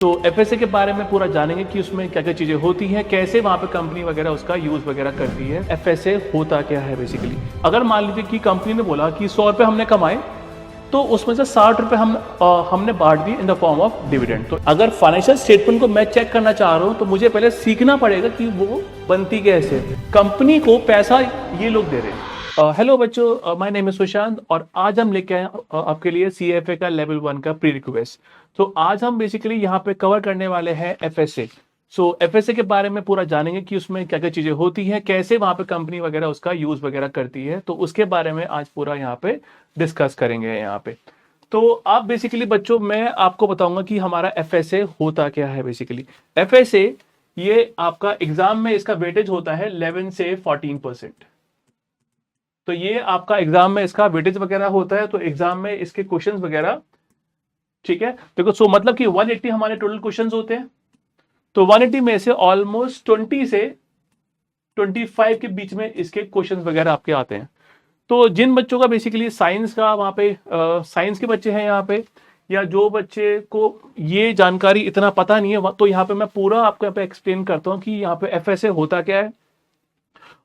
तो एफएसए के बारे में पूरा जानेंगे कि उसमें क्या क्या चीज़ें होती हैं, कैसे वहाँ पे कंपनी वगैरह उसका यूज़ वगैरह करती है। एफएसए होता क्या है बेसिकली। अगर मान लीजिए कि कंपनी ने बोला कि 100 रुपये हमने कमाए तो उसमें से 60 रुपये हमने बांट दिए in the form of dividend. तो अगर फाइनेंशियल स्टेटमेंट को मैं चेक करना चाह रहा हूँ तो मुझे पहले सीखना पड़ेगा कि वो बनती कैसे। कंपनी को पैसा ये लोग दे रहे हैं। हेलो बच्चों, माय नेम इज सुशांत और आज हम लेके आए आपके लिए सीएफए का लेवल 1 का प्री रिक्वेस्ट। तो आज हम बेसिकली यहाँ पे कवर करने वाले हैं एफएसए। सो एफएसए के बारे में पूरा जानेंगे कि उसमें क्या क्या चीजें होती हैं, कैसे वहां पे कंपनी वगैरह उसका यूज वगैरह करती है। तो उसके बारे में आज पूरा यहाँ पे डिस्कस करेंगे यहाँ पे। तो आप बेसिकली बच्चों, मैं आपको बताऊंगा कि हमारा एफएसए होता क्या है बेसिकली। एफएसए ये आपका एग्जाम में इसका वेटेज होता है 11 से 14%। तो ये आपका एग्जाम में इसका वेटेज वगैरह होता है, तो एग्जाम में इसके क्वेश्चंस वगैरह, ठीक है। देखो, सो मतलब कि 180 हमारे टोटल क्वेश्चंस होते हैं। तो 180 में से ऑलमोस्ट 20 से 25 के बीच में इसके क्वेश्चंस वगैरह आपके आते हैं। तो जिन बच्चों का बेसिकली साइंस का वहां पे साइंस के बच्चे हैं यहाँ पे, या जो बच्चे को ये जानकारी इतना पता नहीं है, तो यहाँ पे मैं पूरा आपको यहाँ पे एक्सप्लेन करता हूँ कि यहाँ पे एफएसए होता क्या है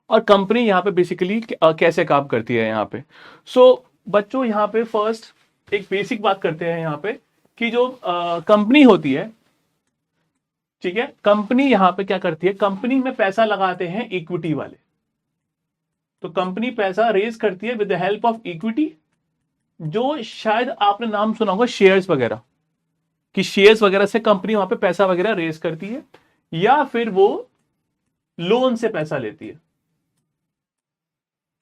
और कंपनी यहाँ पे बेसिकली कैसे काम करती है यहाँ पे। सो बच्चों, यहाँ पे फर्स्ट एक बेसिक बात करते हैं यहाँ पे कि जो कंपनी होती है, ठीक है, कंपनी यहाँ पे क्या करती है, कंपनी में पैसा लगाते हैं इक्विटी वाले। तो कंपनी पैसा रेज करती है with the help of equity, जो शायद आपने नाम सुना होगा शेयर्स वगैरह, कि शेयर्स वगैरह से कंपनी वहां पे पैसा वगैरह रेज करती है, या फिर वो लोन से पैसा लेती है।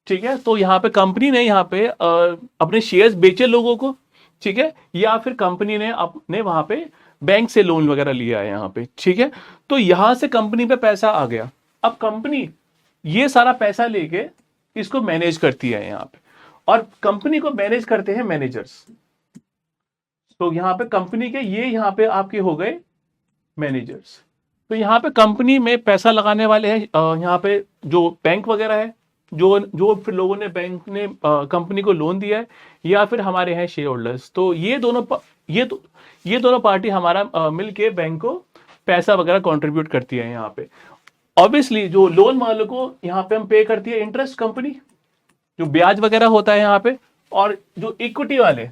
ठीक है, तो यहाँ पे कंपनी ने यहाँ पे अपने शेयर्स बेचे लोगों को, ठीक है, या फिर कंपनी ने अपने वहां पे बैंक से लोन वगैरह लिया है यहाँ पे, ठीक है। तो यहां से कंपनी पे पैसा आ गया। अब कंपनी ये सारा पैसा लेके इसको मैनेज करती है यहाँ पे, और कंपनी को मैनेज करते हैं मैनेजर्स। तो यहाँ पे कंपनी के ये यहाँ पे आपके हो गए मैनेजर्स। तो यहाँ पे कंपनी में पैसा लगाने वाले हैं यहाँ पे जो बैंक वगैरह है, जो फिर लोगों ने बैंक ने कंपनी को लोन दिया है, या फिर हमारे हैं शेयर होल्डर्स। तो ये दोनों पार्टी हमारा मिलके बैंक को पैसा वगैरह कंट्रीब्यूट करती है यहाँ पे। ऑब्वियसली जो लोन वालों को यहाँ पे हम पे करती है इंटरेस्ट कंपनी, जो ब्याज वगैरह होता है यहाँ पे। और जो इक्विटी वाले,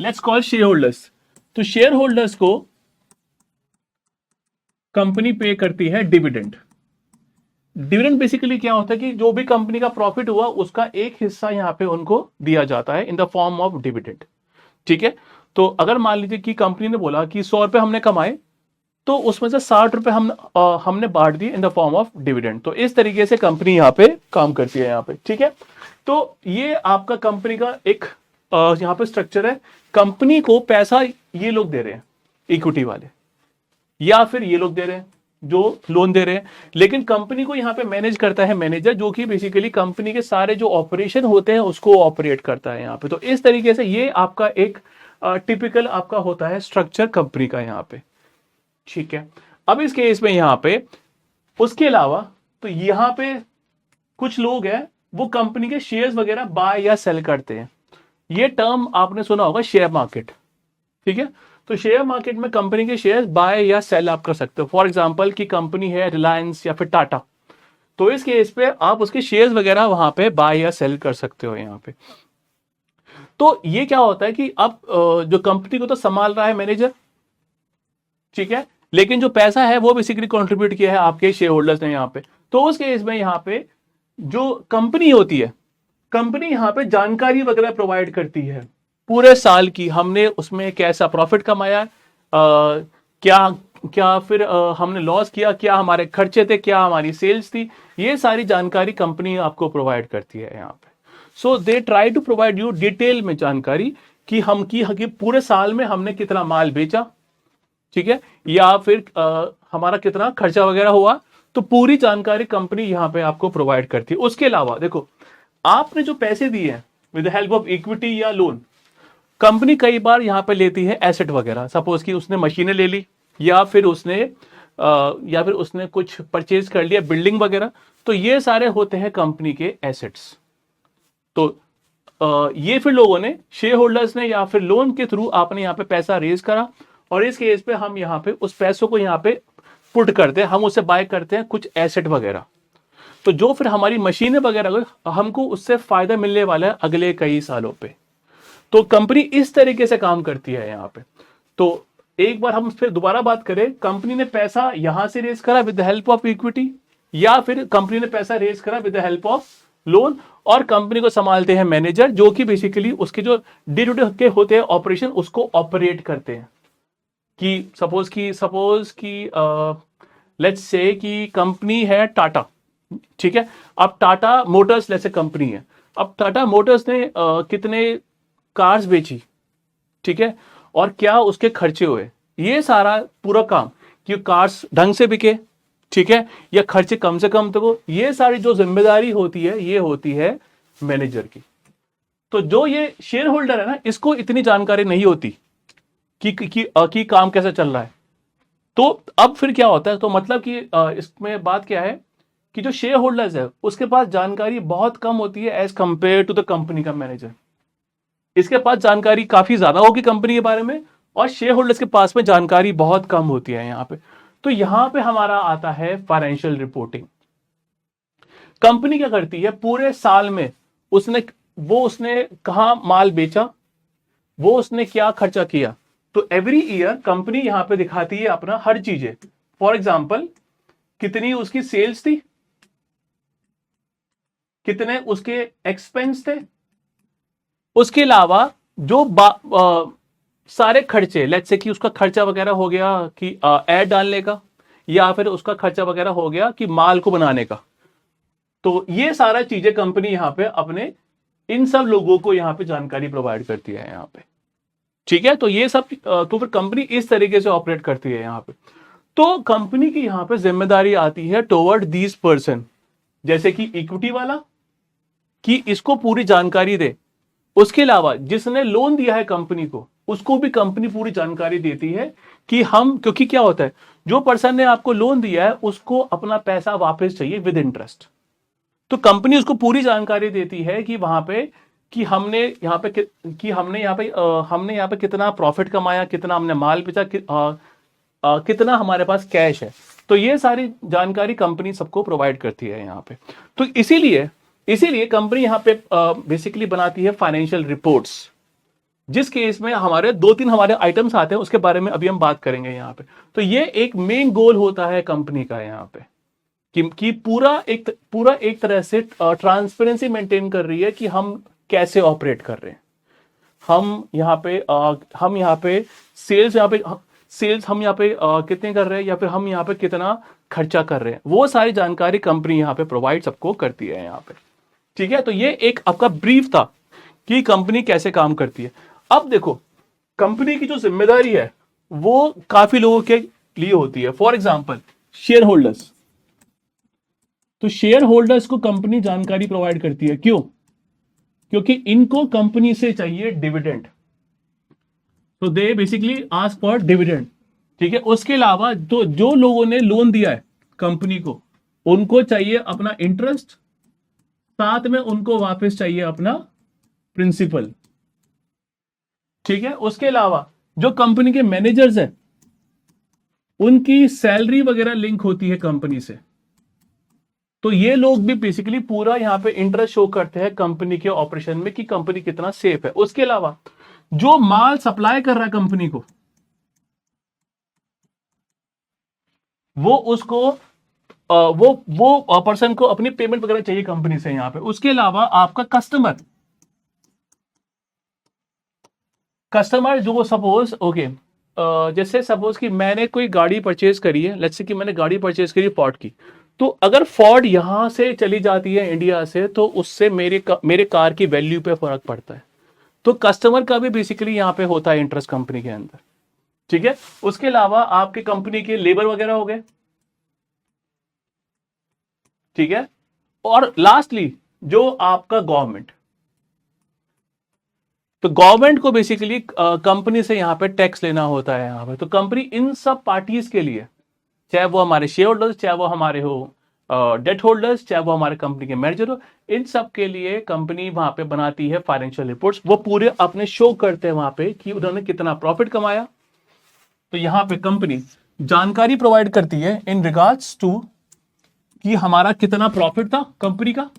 लेट्स कॉल शेयर होल्डर्स, तो शेयर होल्डर्स को कंपनी पे करती है डिविडेंड। डिविडेंड बेसिकली क्या होता है कि जो भी कंपनी का प्रॉफिट हुआ उसका एक हिस्सा यहाँ पे उनको दिया जाता है in the form of dividend, ठीक है। तो अगर मान लीजिए कि कंपनी ने बोला कि 100 रुपये हमने कमाए तो उसमें से 60 रुपये हमने बांट दिए in the form of dividend. तो इस तरीके से कंपनी यहाँ पे काम करती है यहाँ पे, ठीक है। तो ये आपका कंपनी का एक यहाँ पे स्ट्रक्चर है। कंपनी को पैसा ये लोग दे रहे हैं, इक्विटी वाले, या फिर ये लोग दे रहे हैं जो लोन दे रहे हैं। लेकिन कंपनी को यहाँ पे मैनेज करता है मैनेजर, जो कि बेसिकली कंपनी के सारे जो ऑपरेशन होते हैं उसको ऑपरेट करता है यहाँ पे। तो इस तरीके से ये आपका एक टिपिकल आपका होता है स्ट्रक्चर कंपनी का यहाँ पे, ठीक है। अब इस केस में यहाँ पे उसके अलावा तो यहाँ पे कुछ लोग हैं वो कंपनी के शेयर्स वगैरह बाय या सेल करते हैं। ये टर्म आपने सुना होगा, शेयर मार्केट, ठीक है। तो शेयर मार्केट में कंपनी के शेयर्स बाय या सेल आप कर सकते हो। फॉर एग्जांपल की कंपनी है रिलायंस या फिर टाटा, तो इस केस पे आप उसके शेयर्स वगैरह वहां पे बाय या सेल कर सकते हो यहाँ पे। तो ये क्या होता है कि अब जो कंपनी को तो संभाल रहा है मैनेजर, ठीक है, लेकिन जो पैसा है वो बेसिकली कंट्रीब्यूट किया है आपके शेयर होल्डर्स ने यहाँ पे। तो उस केस में यहाँ पे जो कंपनी होती है, कंपनी यहाँ पे जानकारी वगैरह प्रोवाइड करती है पूरे साल की, हमने उसमें कैसा प्रॉफिट कमाया, क्या क्या फिर हमने लॉस किया, क्या हमारे खर्चे थे, क्या हमारी सेल्स थी, ये सारी जानकारी कंपनी आपको प्रोवाइड करती है यहाँ पे। So they try to provide you detail में जानकारी कि कि पूरे साल में हमने कितना माल बेचा, ठीक है, या फिर हमारा कितना खर्चा वगैरह हुआ। तो पूरी जानकारी कंपनी यहाँ पे आपको प्रोवाइड करती है। उसके अलावा देखो, आपने जो पैसे दिए हैं with the help of equity या लोन, कंपनी कई बार यहाँ पे लेती है एसेट वगैरह। सपोज कि उसने मशीनें ले ली, या फिर उसने कुछ परचेज कर लिया, बिल्डिंग वगैरह। तो ये सारे होते हैं कंपनी के एसेट्स। तो ये फिर लोगों ने, शेयर होल्डर्स ने या फिर लोन के थ्रू आपने यहाँ पे पैसा रेज करा और इस केस पे हम यहाँ पे उस पैसों को यहाँ पे पुट करते हैं, हम उसे बाय करते हैं कुछ एसेट वगैरह। तो जो फिर हमारी मशीनें वगैरह हमको उससे फायदा मिलने वाला है अगले कई सालों पे। तो कंपनी इस तरीके से काम करती है यहाँ पे। तो एक बार हम फिर दोबारा बात करें, कंपनी ने पैसा यहां से रेज करा with the help of equity, या फिर कंपनी ने पैसा रेज करा with the help of loan, और कंपनी को संभालते हैं मैनेजर, जो कि बेसिकली उसके जो डे टू डे के होते हैं ऑपरेशन उसको ऑपरेट करते हैं। कि सपोज की लेट्स से कि कंपनी है टाटा, ठीक है। अब टाटा मोटर्स जैसे कंपनी है, अब टाटा मोटर्स ने कितने कार्स बेची, ठीक है, और क्या उसके खर्चे हुए, ये सारा पूरा काम, कि कार्स ढंग से बिके, ठीक है, या खर्चे कम से कम तो, ये सारी जो जिम्मेदारी होती है ये होती है मैनेजर की। तो जो ये शेयर होल्डर है ना, इसको इतनी जानकारी नहीं होती कि काम कैसे चल रहा है। तो अब फिर क्या होता है, तो मतलब कि इसमें बात क्या है कि जो शेयर होल्डर्स है उसके पास जानकारी बहुत कम होती है as compare to the company का मैनेजर। इसके पास जानकारी काफी ज्यादा होगी कंपनी के बारे में, और शेयर होल्डर्स के पास में जानकारी बहुत कम होती है यहाँ पे। तो यहां पे हमारा आता है फाइनेंशियल रिपोर्टिंग। कंपनी क्या करती है, पूरे साल में उसने कहां माल बेचा, वो उसने क्या खर्चा किया। तो एवरी ईयर कंपनी यहां पे दिखाती है अपना हर चीजें। फॉर एग्जाम्पल, कितनी उसकी सेल्स थी, कितने उसके एक्सपेंस थे, उसके अलावा जो सारे खर्चे, लेट्स से कि उसका खर्चा वगैरह हो गया कि ऐड डालने का, या फिर उसका खर्चा वगैरह हो गया कि माल को बनाने का। तो ये सारा चीजें कंपनी यहां पे अपने इन सब लोगों को यहां पे जानकारी प्रोवाइड करती है यहां पे, ठीक है। तो ये सब तो फिर कंपनी इस तरीके से ऑपरेट करती है यहां पे। तो कंपनी की यहां पे जिम्मेदारी आती है टुवर्ड दीज पर्सन, जैसे कि इक्विटी वाला, कि इसको पूरी जानकारी दे। उसके अलावा जिसने लोन दिया है कंपनी को, उसको भी कंपनी पूरी जानकारी देती है कि क्योंकि क्या होता है, जो पर्सन ने आपको लोन दिया है उसको अपना पैसा वापस चाहिए विद इंटरेस्ट। तो कंपनी उसको पूरी जानकारी देती है कि वहां पे कि हमने यहाँ पे कितना प्रॉफिट कमाया, कितना हमने माल बेचा, कितना हमारे पास कैश है। तो ये सारी जानकारी कंपनी सबको प्रोवाइड करती है यहाँ पे। तो इसीलिए कंपनी यहाँ पे बेसिकली बनाती है फाइनेंशियल रिपोर्ट्स, जिस केस में हमारे 2-3 हमारे आइटम्स आते हैं, उसके बारे में अभी हम बात करेंगे यहाँ पे। तो ये एक मेन गोल होता है कंपनी का यहाँ पे, कि पूरा एक तरह से ट्रांसपेरेंसी मेंटेन कर रही है कि हम कैसे ऑपरेट कर रहे हैं। हम यहाँ पे सेल्स हम यहाँ पे कितने कर रहे हैं, या फिर हम यहाँ पे कितना खर्चा कर रहे हैं, वो सारी जानकारी कंपनी यहाँ पे प्रोवाइड सबको करती है यहाँ पे, ठीक है। तो ये एक आपका ब्रीफ था कि कंपनी कैसे काम करती है। अब देखो, कंपनी की जो जिम्मेदारी है वो काफी लोगों के लिए होती है। For example, share holders. तो शेयर होल्डर्स को कंपनी जानकारी प्रोवाइड करती है, क्यों? क्योंकि इनको कंपनी से चाहिए डिविडेंड। तो they basically ask for dividend, ठीक है। उसके अलावा जो लोगों ने लोन दिया है कंपनी को, उनको चाहिए अपना इंटरेस्ट, साथ में उनको वापस चाहिए अपना प्रिंसिपल, ठीक है। उसके अलावा जो कंपनी के मैनेजर्स हैं, उनकी सैलरी वगैरह लिंक होती है कंपनी से। तो ये लोग भी बेसिकली पूरा यहां पे इंटरेस्ट शो करते हैं कंपनी के ऑपरेशन में कि कंपनी कितना सेफ है। उसके अलावा जो माल सप्लाई कर रहा है कंपनी को, वो उसको वो पर्सन को अपनी पेमेंट वगैरह चाहिए कंपनी से यहां पे। उसके अलावा आपका कस्टमर जो सपोज जैसे सपोज कि मैंने कोई गाड़ी परचेज करी है, लेट्स से कि मैंने गाड़ी परचेज करी फोर्ड की। तो अगर फोर्ड यहां से चली जाती है इंडिया से, तो उससे मेरे कार की वैल्यू पे फर्क पड़ता है। तो कस्टमर का भी बेसिकली यहां पे होता है इंटरेस्ट कंपनी के अंदर, ठीक है। उसके अलावा आपके कंपनी के लेबर वगैरह हो गए, ठीक है। और लास्टली जो आपका गवर्नमेंट, तो गवर्नमेंट को बेसिकली कंपनी से यहां पे टैक्स लेना होता है यहां पे। तो कंपनी इन सब पार्टीज के लिए, चाहे वो हमारे शेयर होल्डर्स, चाहे वो हमारे हो डेट होल्डर्स, चाहे वो हमारे कंपनी के मैनेजर हो, इन सब के लिए कंपनी वहां पे बनाती है फाइनेंशियल रिपोर्ट्स। वो पूरे अपने शो करते हैं वहां पे कि उन्होंने कितना प्रॉफिट कमाया, तो यहां पे कंपनी जानकारी प्रोवाइड करती है इन रिगार्ड्स टू कि हमारा कितना प्रॉफिट था कंपनी का,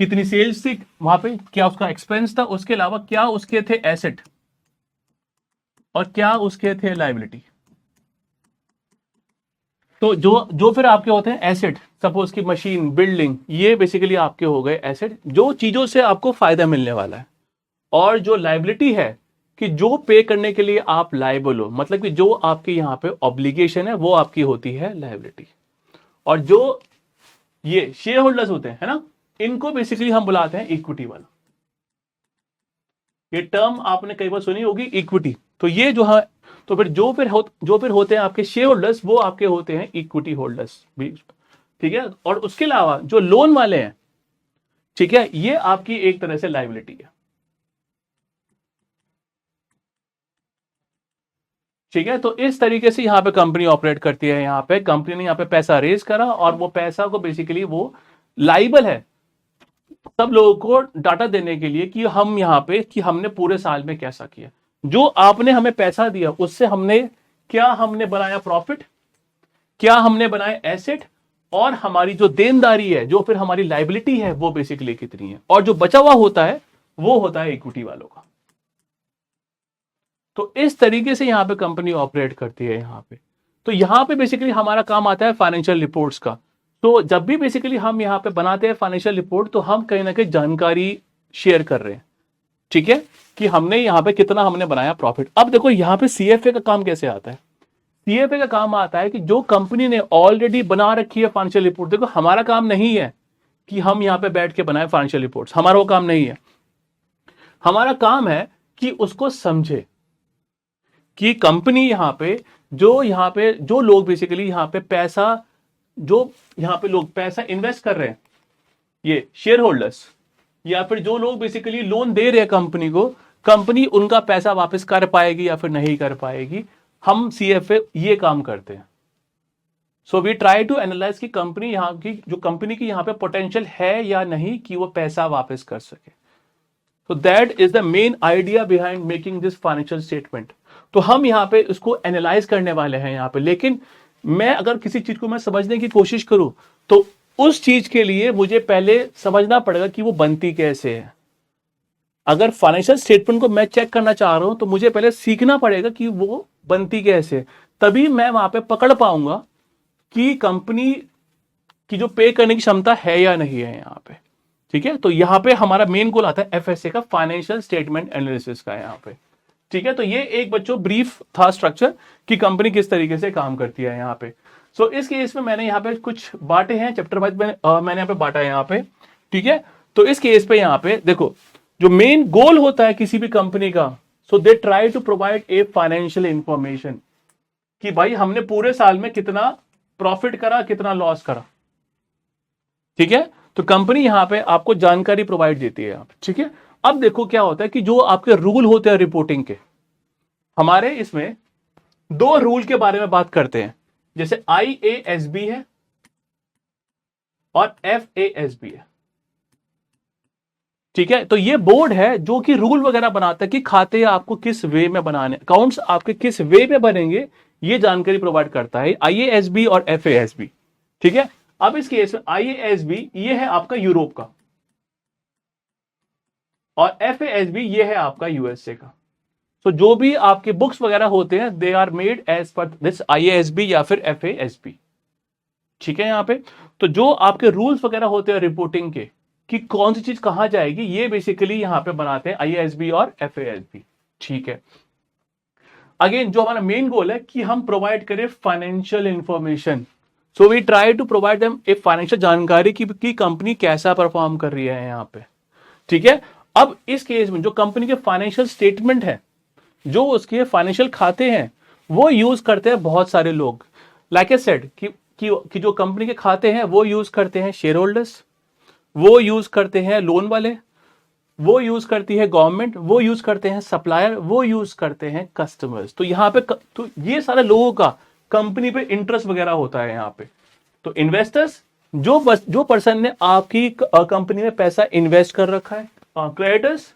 कितनी सेल्स थी वहां पे, क्या उसका एक्सपेंस था, उसके अलावा क्या उसके थे एसेट और क्या उसके थे लायबिलिटी। तो जो जो फिर आपके होते हैं एसेट, सपोज की मशीन, बिल्डिंग, ये बेसिकली आपके हो गए एसेट, जो चीजों से आपको फायदा मिलने वाला है। और जो लायबिलिटी है कि जो पे करने के लिए आप लायबल हो, मतलब कि जो आपके यहां पे ऑब्लिगेशन है वो आपकी होती है लायबिलिटी। और जो ये शेयर होल्डर्स होते हैं, है ना, इनको बेसिकली हम बुलाते हैं इक्विटी वाला। ये टर्म आपने कई बार सुनी होगी, इक्विटी। तो ये जो है, तो फिर जो फिर होते हैं आपके शेयर होल्डर्स, वो आपके होते हैं इक्विटी होल्डर्स भी, ठीक है। और उसके अलावा जो लोन वाले हैं, ठीक है, ये आपकी एक तरह से लायबिलिटी है, ठीक है। तो इस तरीके से यहां पे कंपनी ऑपरेट करती है। यहां पे कंपनी ने यहां पे पैसा रेज करा और वो पैसा को बेसिकली वो लाइबल है सब लोगों को डाटा देने के लिए कि हम यहां पे कि हमने पूरे साल में कैसा किया, जो आपने हमें पैसा दिया उससे हमने क्या हमने बनाया प्रॉफिट, क्या हमने बनाए एसेट, और हमारी जो देनदारी है, जो फिर हमारी लाइबिलिटी है, वो बेसिकली कितनी है, और जो बचा हुआ होता है वो होता है इक्विटी वालों का। तो इस तरीके से यहां पे कंपनी ऑपरेट करती है यहां पे। तो यहां पे बेसिकली हमारा काम आता है फाइनेंशियल रिपोर्ट्स का। तो जब भी बेसिकली हम यहां पे बनाते हैं फाइनेंशियल रिपोर्ट, तो हम कहीं ना कहीं जानकारी शेयर कर रहे हैं, ठीक है, कि हमने यहां पे कितना हमने बनाया प्रॉफिट। अब देखो यहां पे सीएफए का काम कैसे आता है। सीएफए का काम आता है कि जो कंपनी ने ऑलरेडी बना रखी है फाइनेंशियल रिपोर्ट, देखो हमारा काम नहीं है कि हम यहां पे बैठ के बनाए फाइनेंशियल रिपोर्ट्स, हमारा वो काम नहीं है। हमारा काम है कि उसको समझे कि कंपनी यहां पे जो लोग बेसिकली यहां पे पैसा, जो यहां पे लोग पैसा इन्वेस्ट कर रहे हैं, ये शेयर होल्डर्स, या फिर जो लोग बेसिकली लोन दे रहे हैं कंपनी को, कंपनी उनका पैसा वापस कर पाएगी या फिर नहीं कर पाएगी। हम सीएफए ये काम करते हैं। So we try to analyse कि कंपनी यहां की, जो कंपनी की यहां पे पोटेंशियल है या नहीं कि वो पैसा वापस कर सके। तो that is the main idea behind making this financial statement. तो हम यहां पे इसको एनालाइज करने वाले हैं यहां पे। लेकिन मैं अगर किसी चीज को मैं समझने की कोशिश करूं, तो उस चीज के लिए मुझे पहले समझना पड़ेगा कि वो बनती कैसे है। अगर फाइनेंशियल स्टेटमेंट को मैं चेक करना चाह रहा हूं, तो मुझे पहले सीखना पड़ेगा कि वो बनती कैसे, तभी मैं वहां पे पकड़ पाऊंगा कि कंपनी की जो पे करने की क्षमता है या नहीं है यहां पे, ठीक है। तो यहां पे हमारा मेन गोल आता है एफएसए का, फाइनेंशियल स्टेटमेंट एनालिसिस का यहां पे, ठीक है। तो ये एक बच्चों ब्रीफ था स्ट्रक्चर कि कंपनी किस तरीके से काम करती है यहां पे। सो इस केस में मैंने यहां पे कुछ बांटे हैं चैप्टर वाइज, मैंने यहां पे बांटा है यहां पे, ठीक है। तो इस केस पे यहां पे देखो, जो मेन गोल होता है किसी भी कंपनी का, so they try to provide a financial information कि भाई हमने पूरे साल में कितना प्रॉफिट करा, कितना लॉस करा, ठीक है। तो कंपनी यहां पे आपको जानकारी प्रोवाइड देती है यहां पे, ठीक है। अब देखो क्या होता है कि जो आपके रूल होते हैं रिपोर्टिंग के, हमारे इसमें दो रूल के बारे में बात करते हैं, जैसे IASB है और FASB है, ठीक है। तो ये बोर्ड है जो कि रूल वगैरह बनाता है कि खाते आपको किस वे में बनाने, अकाउंट्स आपके किस वे में बनेंगे, ये जानकारी प्रोवाइड करता है IASB और FASB, ठीक है। अब इस केस में IASB ये है आपका यूरोप का, और FASB ये है आपका यूएसए का। तो जो भी आपके बुक्स वगैरह होते हैं, they are made as per this IASB या फिर FASB, ठीक है। यहां पे तो जो आपके रूल्स वगैरह होते हैं रिपोर्टिंग के कि कौन सी चीज कहां जाएगी, ये बेसिकली यहां पे बनाते हैं IASB और FASB, ठीक है। अगेन जो हमारा मेन गोल है कि हम प्रोवाइड करें financial information. So we try to provide them a financial जानकारी की कंपनी कैसा परफॉर्म कर रही है यहां पे, ठीक है। अब इस केस में जो कंपनी के फाइनेंशियल स्टेटमेंट है, जो उसके फाइनेंशियल खाते हैं, वो यूज करते हैं बहुत सारे लोग। लाइक ए सेड कि जो कंपनी के खाते हैं वो यूज करते हैं शेयर होल्डर्स, वो यूज करते हैं लोन वाले, वो यूज करती है गवर्नमेंट, वो यूज करते हैं सप्लायर, वो यूज करते हैं कस्टमर्स। तो यहां पे तो ये सारे लोगों का कंपनी पे इंटरेस्ट वगैरह होता है यहां पे। तो इन्वेस्टर्स, जो पर्सन ने आपकी कंपनी में पैसा इन्वेस्ट कर रखा है, क्रेडिटर्स,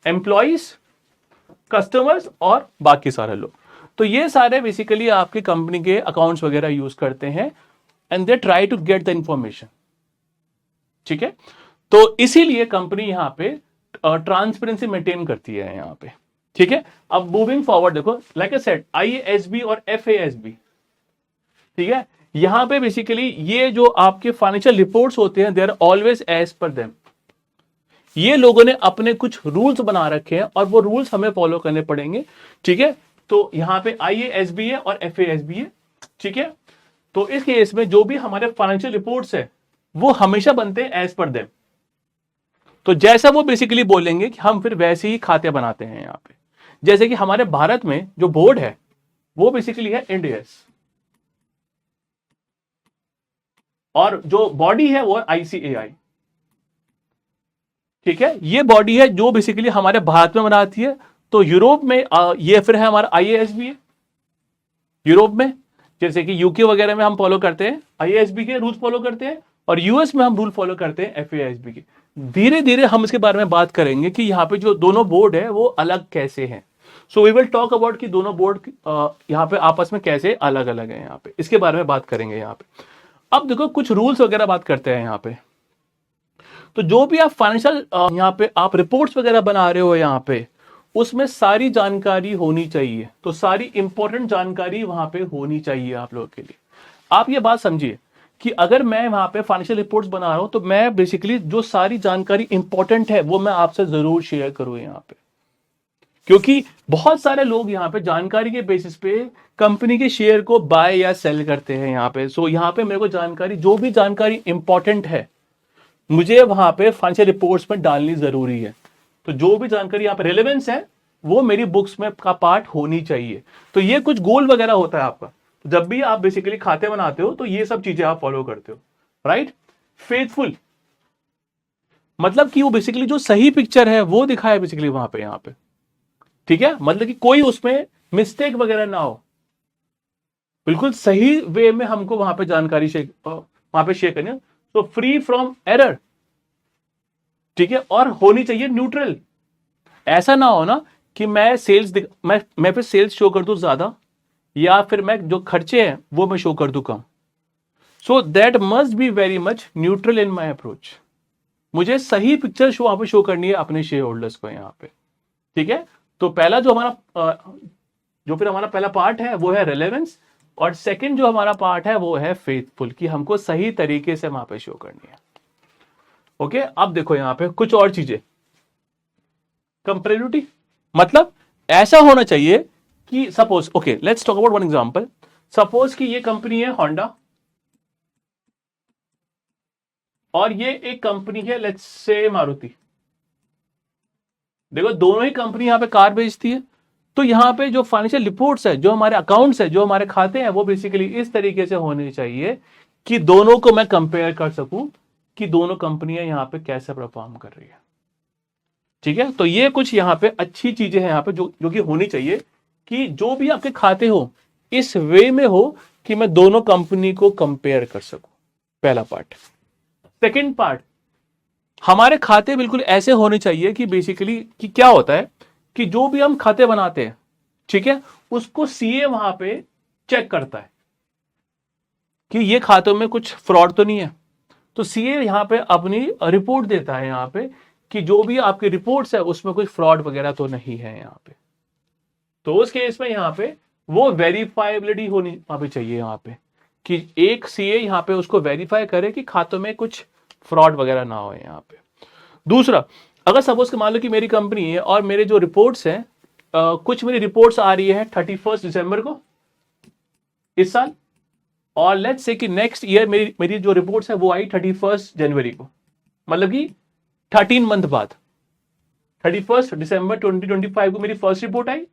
एम्प्लॉइज, कस्टमर्स और बाकी सारे लोग। तो ये सारे बेसिकली आपकी कंपनी के अकाउंट्स वगैरह यूज करते हैं and they try to get the information. ठीक है, तो इसीलिए कंपनी यहां पे ट्रांसपेरेंसी मेंटेन करती है यहां पे। ठीक है, अब मूविंग फॉरवर्ड देखो, लाइक आई सेड IASB और FASB, ठीक है, यहां पे बेसिकली ये जो आपके फाइनेंशियल रिपोर्ट्स होते हैं, they are always as per them. ये लोगों ने अपने कुछ रूल्स बना रखे हैं और वो रूल्स हमें फॉलो करने पड़ेंगे। ठीक है, तो यहां पे IASB है और FASB है। ठीक है, तो इस केस में जो भी हमारे फाइनेंशियल रिपोर्ट्स है वो हमेशा बनते हैं एज पर देम। तो जैसा वो बेसिकली बोलेंगे कि हम फिर वैसे ही खाते बनाते हैं यहां पे। जैसे कि हमारे भारत में जो बोर्ड है वो बेसिकली है इंड AS, और जो बॉडी है वो ICAI। ठीक है, ये बॉडी है जो बेसिकली हमारे भारत में बनाती है। तो यूरोप में ये फिर है हमारा IASB है यूरोप में, जैसे कि यूके वगैरह में हम फॉलो करते हैं IASB के रूल्स फॉलो करते हैं, और यूएस में हम रूल फॉलो करते हैं FASB के। धीरे धीरे हम इसके बारे में बात करेंगे कि यहाँ पे जो दोनों बोर्ड है वो अलग कैसे हैं। So we will talk about कि दोनों बोर्ड यहाँ पे आपस में कैसे अलग अलग है, यहाँ पे इसके बारे में बात करेंगे यहाँ पे। अब देखो कुछ रूल्स वगैरह बात करते हैं यहाँ पे। तो जो भी आप फाइनेंशियल यहाँ पे आप रिपोर्ट्स वगैरह बना रहे हो यहाँ पे, उसमें सारी जानकारी होनी चाहिए। तो सारी इंपॉर्टेंट जानकारी वहां पे होनी चाहिए आप लोगों के लिए। आप ये बात समझिए कि अगर मैं वहां पे फाइनेंशियल रिपोर्ट्स बना रहा हूं तो मैं बेसिकली जो सारी जानकारी इंपॉर्टेंट है वो मैं आपसे जरूर शेयर करूं यहाँ पे, क्योंकि बहुत सारे लोग यहाँ पे जानकारी के बेसिस पे कंपनी के शेयर को बाय या सेल करते हैं यहाँ पे। सो यहाँ पे मेरे को जानकारी, जो भी जानकारी इंपॉर्टेंट है, मुझे वहां पे फाइनेंशियल रिपोर्ट्स में डालनी जरूरी है। तो जो भी जानकारी यहाँ पे रेलेवेंस है वो मेरी बुक्स में का पार्ट होनी चाहिए। तो ये कुछ गोल वगैरह होता है आपका, जब भी आप बेसिकली खाते बनाते हो तो ये सब चीजें आप फॉलो करते हो, राइट। फेथफुल मतलब कि वो बेसिकली जो सही पिक्चर है वो दिखाए बेसिकली वहां पे यहाँ पे। ठीक है, मतलब कि कोई उसमें मिस्टेक वगैरह ना हो, बिल्कुल सही वे में हमको वहां पे जानकारी वहां पे शेयर करनी है। तो फ्री फ्रॉम एरर, ठीक है, और होनी चाहिए न्यूट्रल। ऐसा ना हो ना कि मैं मैं फिर सेल्स शो कर दूं ज्यादा, या फिर मैं जो खर्चे हैं वो मैं शो कर दूं कम। So that must be very much neutral in my approach. मुझे सही पिक्चर वहां पे शो करनी है अपने शेयर होल्डर्स को यहाँ पे। ठीक है, तो पहला जो हमारा पहला पार्ट है वो है रेलेवेंस, और सेकंड जो हमारा पार्ट है वो है फेथफुल, कि हमको सही तरीके से वहां पे शो करनी है। ओके, अब देखो यहाँ पे कुछ और चीजें। कंपेरेबिलिटी मतलब ऐसा होना चाहिए कि suppose, okay let's talk about one example. Suppose कि ये कंपनी है होंडा और ये एक कंपनी है लेट्स से मारुति। देखो दोनों ही कंपनी यहां पे कार बेचती है। तो यहां पे जो फाइनेंशियल रिपोर्ट्स है, जो हमारे अकाउंट्स है, जो हमारे खाते हैं, वो बेसिकली इस तरीके से होने चाहिए कि दोनों को मैं कंपेयर कर सकूं कि दोनों कंपनियां यहां पे कैसे परफॉर्म कर रही है। ठीक है, तो ये कुछ यहां पे अच्छी चीजें हैं यहां पे जो कि होनी चाहिए कि जो भी आपके खाते हो इस वे में हो कि मैं दोनों कंपनी को कंपेयर कर सकूं। पहला पार्ट। सेकंड पार्ट, हमारे खाते बिल्कुल ऐसे होने चाहिए कि बेसिकली कि क्या होता है कि जो भी हम खाते बनाते हैं, ठीक है, उसको सीए वहां पे चेक करता है कि ये खातों में कुछ फ्रॉड तो नहीं है। तो सीए यहां पे अपनी रिपोर्ट देता है यहां पे कि जो भी आपकी रिपोर्ट्स है उसमें कुछ फ्रॉड वगैरह तो नहीं है यहां पे। तो उस केस में यहां पे वो वेरीफाइबिलिटी होनी वहां पे चाहिए यहां पे, कि एक सीए यहां पे उसको वेरीफाई करे कि खातों में कुछ फ्रॉड वगैरह ना हो यहां पे। दूसरा, अगर सपोज मान लो कि मेरी कंपनी है और मेरे जो रिपोर्ट्स हैं, कुछ मेरी रिपोर्ट्स आ रही है 31 दिसंबर को इस साल, और लेट्स से कि नेक्स्ट ईयर मेरी जो रिपोर्ट्स है वो आई 31 जनवरी को, मतलब कि 13 मंथ बाद 31 दिसंबर 2025 को मेरी first report I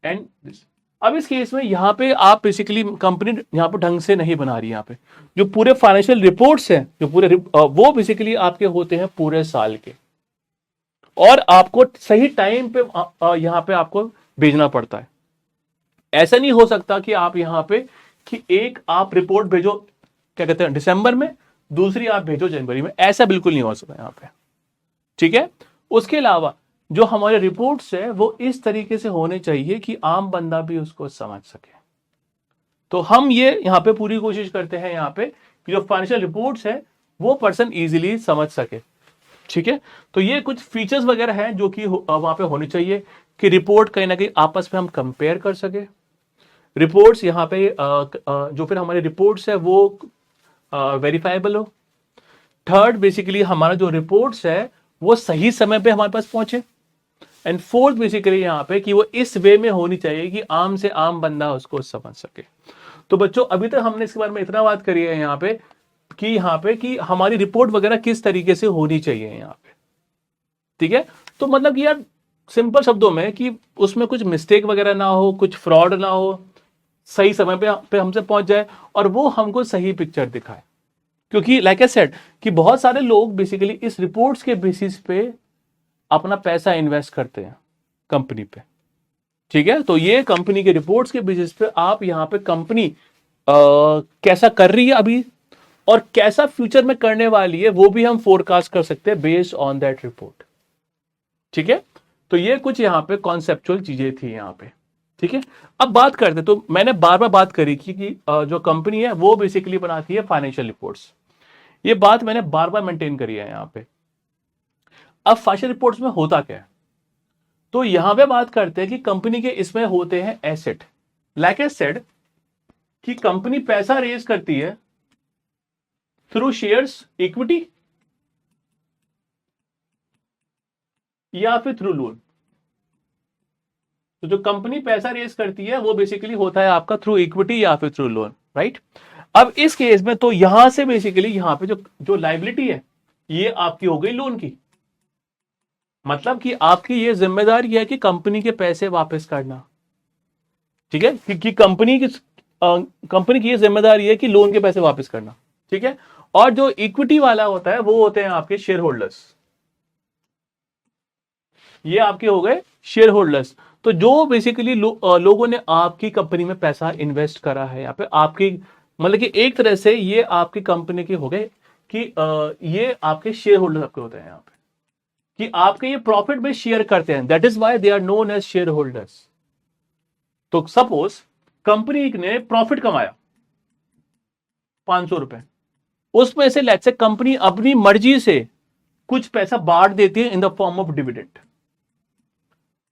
and this. अब इस केस में यहां पे आप बेसिकली कंपनी यहां पे ढंग से नहीं बना रही। यहां पे जो पूरे फाइनेंशियल रिपोर्ट्स हैं, जो पूरे वो बेसिकली आपके होते हैं पूरे साल के, और आपको सही टाइम पे यहां पे आपको भेजना पड़ता है। ऐसा नहीं हो सकता कि आप यहां पे कि एक आप रिपोर्ट भेजो क्या कहते हैं दिसंबर में, दूसरी आप भेजो जनवरी में, ऐसा बिल्कुल नहीं हो सकता यहां पे। ठीक है, उसके अलावा जो हमारे रिपोर्ट्स है वो इस तरीके से होने चाहिए कि आम बंदा भी उसको समझ सके। तो हम ये यहाँ पे पूरी कोशिश करते हैं यहाँ पे कि जो फाइनेंशियल रिपोर्ट्स है वो पर्सन इजीली समझ सके। ठीक है, तो ये कुछ फीचर्स वगैरह हैं जो कि वहां पे होनी चाहिए कि रिपोर्ट कहीं ना कहीं आपस में हम कंपेयर कर सके। रिपोर्ट्स यहाँ पे जो फिर हमारी रिपोर्ट्स है वो वेरीफाइबल हो। थर्ड, बेसिकली हमारा जो रिपोर्ट्स है वो सही समय पे हमारे पास पहुंचे। एंड फोर्थ, बेसिकली यहाँ पे कि वो इस वे में होनी चाहिए कि आम से आम बंदा उसको समझ सके। तो बच्चों अभी तक हमने इसके बारे में इतना बात करी है यहाँ पे कि हमारी रिपोर्ट वगैरह किस तरीके से होनी चाहिए यहाँ पे। ठीक है, तो मतलब कि यार सिंपल शब्दों में कि उसमें कुछ मिस्टेक वगैरह ना हो, कुछ फ्रॉड ना हो, सही समय पे हमसे पहुंच जाए और वो हमको सही पिक्चर दिखाए। क्योंकि लाइक आई सेड कि बहुत सारे लोग बेसिकली इस रिपोर्ट्स के बेसिस पे अपना पैसा इन्वेस्ट करते हैं कंपनी पे। ठीक है, तो ये कंपनी के रिपोर्ट्स के बेसिस पे आप यहाँ पे कंपनी कैसा कर रही है अभी और कैसा फ्यूचर में करने वाली है वो भी हम फोरकास्ट कर सकते हैं बेस्ड ऑन दैट रिपोर्ट। ठीक है, तो ये कुछ यहाँ पे कॉन्सेप्चुअल चीजें थी यहाँ पे। ठीक है, अब बात करते, तो मैंने बार बार बात करी कि जो कंपनी है वो बेसिकली बनाती है फाइनेंशियल रिपोर्ट्स। ये बात मैंने बार बार मेंटेन करी है यहाँ पे। अब फाइनेंशियल रिपोर्ट्स में होता क्या है, तो यहां पे बात करते हैं कि कंपनी के इसमें होते हैं एसेट। लाइक आई सेड कि कंपनी पैसा रेज करती है थ्रू शेयर्स, इक्विटी या फिर थ्रू लोन। तो जो कंपनी पैसा रेज करती है वो बेसिकली होता है आपका थ्रू इक्विटी या फिर थ्रू लोन, राइट। अब इस केस में तो यहां से बेसिकली यहां पे जो लायबिलिटी है ये आपकी हो गई लोन की। मतलब कि आपकी ये जिम्मेदारी है कि कंपनी के पैसे वापस करना। ठीक है, कि कंपनी की ये जिम्मेदारी है कि लोन के पैसे वापस करना। ठीक है, और जो इक्विटी वाला होता है वो होते हैं आपके शेयर होल्डर्स। ये आपके हो गए शेयर होल्डर्स। तो जो बेसिकली लोगों ने आपकी कंपनी में पैसा इन्वेस्ट करा है यहाँ पे, आपकी मतलब कि एक तरह से ये आपकी कंपनी के हो गए कि ये आपके शेयर होल्डर्स आपके होते हैं यहाँ पे, कि आपके ये प्रॉफिट में शेयर करते हैं। That is why they are known as share holders. तो सपोज कंपनी ने प्रॉफिट कमाया 500 रुपए, उसमें से लेट्स से कंपनी अपनी मर्जी से कुछ पैसा बांट देती है in the form of dividend,